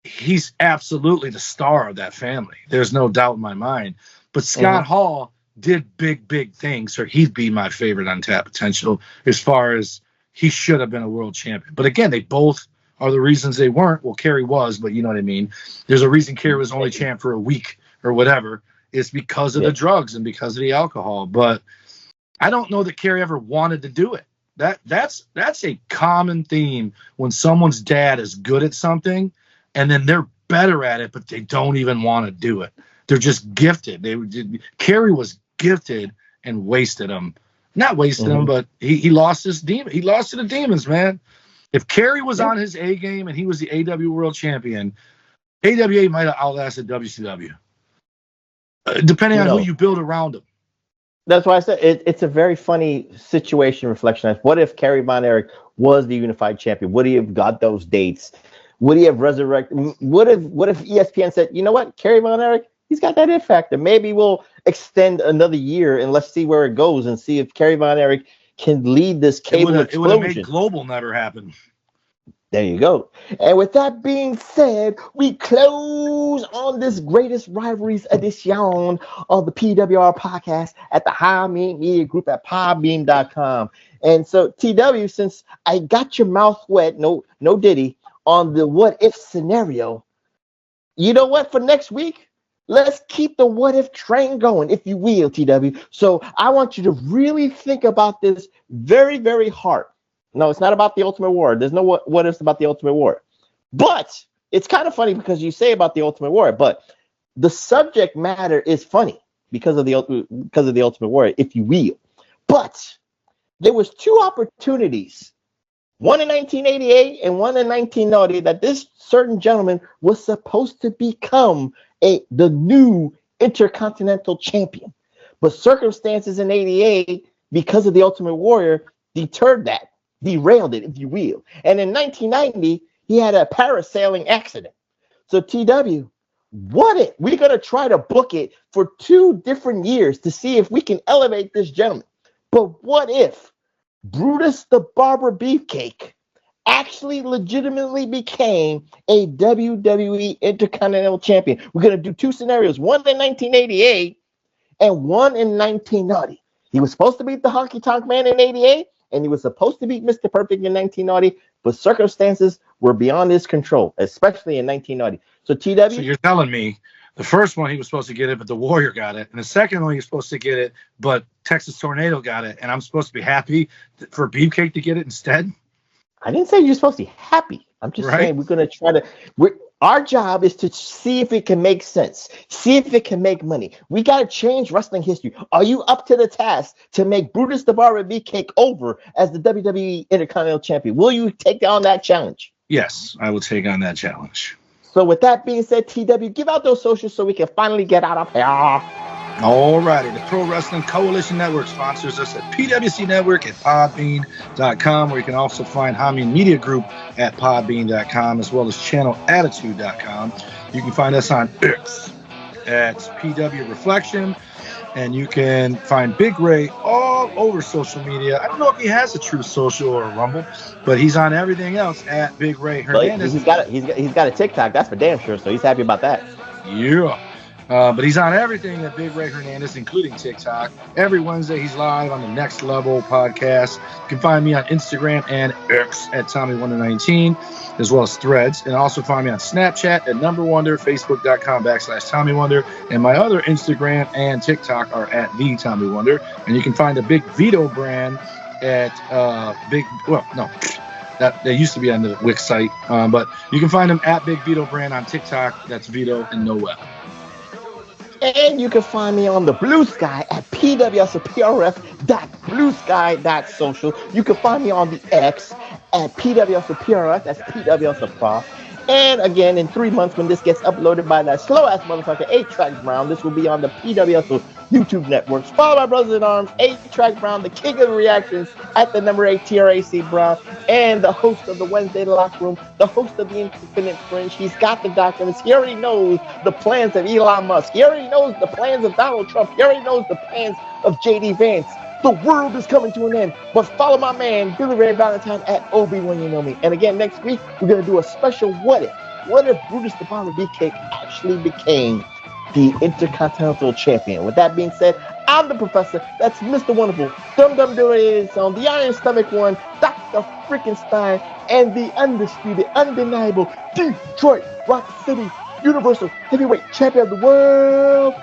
He's absolutely the star of that family. There's no doubt in my mind. But Scott Hall did big things, so he'd be my favorite untapped potential as far as he should have been a world champion. But again, they both are the reasons they weren't. Well, Kerry was, but you know what I mean. There's a reason Kerry was only champ for a week or whatever. It's because of the drugs and because of the alcohol. But I don't know that Kerry ever wanted to do it. That's a common theme when someone's dad is good at something and then they're better at it, but they don't even want to do it. They're just gifted. Kerry was gifted and wasted them. Not wasted him, but he lost his demon. He lost to the demons, man. If Kerry was on his A game and he was the AW World Champion, AWA might have outlasted WCW, depending on who you build around him. That's why I said it's a very funny situation. Reflection. What if Kerry Von Erich was the unified champion? Would he have got those dates? Would he have resurrected? What if ESPN said, you know what, Kerry Von Erich, he's got that it factor. Maybe we'll extend another year and let's see where it goes and see if Kerry Von Erich can lead this cable explosion. It would have made Global never happen. There you go. And with that being said, we close on this greatest rivalries edition of the PWR podcast at the High Media Group at podbeam.com. And so, TW, since I got your mouth wet, no Diddy, on the what if scenario, you know what, for next week, let's keep the what if train going, if you will, TW. So I want you to really think about this very, very hard. No, it's not about the Ultimate Warrior. There's no what ifs about the Ultimate Warrior. But it's kind of funny because you say about the Ultimate Warrior, but the subject matter is funny because of the Ultimate Warrior, if you will. But there was 2 opportunities, one in 1988 and one in 1990, that this certain gentleman was supposed to become the new Intercontinental Champion. But circumstances in 88, because of the Ultimate Warrior, deterred that. Derailed it, if you will. And in 1990, he had a parasailing accident. So TW, what if we're going to try to book it for 2 different years to see if we can elevate this gentleman? But what if Brutus the Barber Beefcake actually legitimately became a WWE Intercontinental Champion? We're going to do 2 scenarios, one in 1988 and one in 1990. He was supposed to beat the Honky Tonk Man in 88. And he was supposed to beat Mr. Perfect in 1990, but circumstances were beyond his control, especially in 1990. So, TW? So you're telling me the first one he was supposed to get it, but the Warrior got it. And the second one he was supposed to get it, but Texas Tornado got it. And I'm supposed to be happy for Beefcake to get it instead? I didn't say you're supposed to be happy. I'm just saying we're going to try to... Our job is to see if it can make sense, see if it can make money. We got to change wrestling history. Are you up to the task to make Brutus the Barber Beefcake over as the WWE Intercontinental Champion? Will you take on that challenge? Yes, I will take on that challenge. So with that being said, TW, give out those socials so we can finally get out of here. All righty. The Pro Wrestling Coalition Network sponsors us at PWC Network at podbean.com, where you can also find Hameen Media Group at podbean.com, as well as channelattitude.com. You can find us on X at PW Reflection, and you can find Big Ray all over social media. I don't know if he has a True Social or a Rumble, but he's on everything else at Big Ray Hernandez. He's got a TikTok, that's for damn sure, so he's happy about that. Yeah. But he's on everything at Big Ray Hernandez, including TikTok. Every Wednesday, he's live on the Next Level podcast. You can find me on Instagram and X at TommyWonder19, as well as Threads. And also find me on Snapchat at NumberWonder, Facebook.com/TommyWonder. And my other Instagram and TikTok are at the Tommy Wonder. And you can find a Big Vito brand at that used to be on the Wix site. But you can find him at Big Vito brand on TikTok. That's Vito and no Web. And you can find me on the Blue Sky at pwsprf.bluesky.social. You can find me on the X at pwsprf, that's pwsprf. And again, in 3 months, when this gets uploaded by that slow-ass motherfucker, 8-Track Brown, this will be on the PWS YouTube networks. Follow my brothers in arms, 8-Track Brown, the king of the reactions at the number 8 TRAC Brown, and the host of the Wednesday Locker Room, the host of the Infinite Fringe. He's got the documents. He already knows the plans of Elon Musk. He already knows the plans of Donald Trump. He already knows the plans of J.D. Vance. The world is coming to an end. But follow my man, Billy Ray Valentine, at Obi-Wan You Know Me. And again, next week, we're going to do a special What If. What if Brutus the Barber Beefcake actually became the Intercontinental Champion? With that being said, I'm the Professor. That's Mr. Wonderful, Dum Dum Donated Song, the Iron Stomach One, Dr. Freaking Stein, and the undisputed, undeniable Detroit Rock City Universal Heavyweight Champion of the world.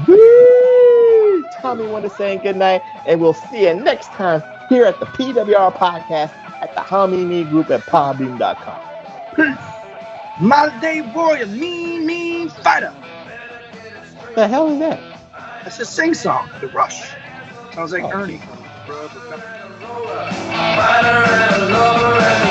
Woo! Tommy Wonder saying good night, and we'll see you next time here at the PWR Podcast at the Hamini Group at Podbean.com. Peace. Modern day warrior, mean fighter. The hell is that? That's a sing song, The Rush. Sounds like Ernie. Fighter and a lover and a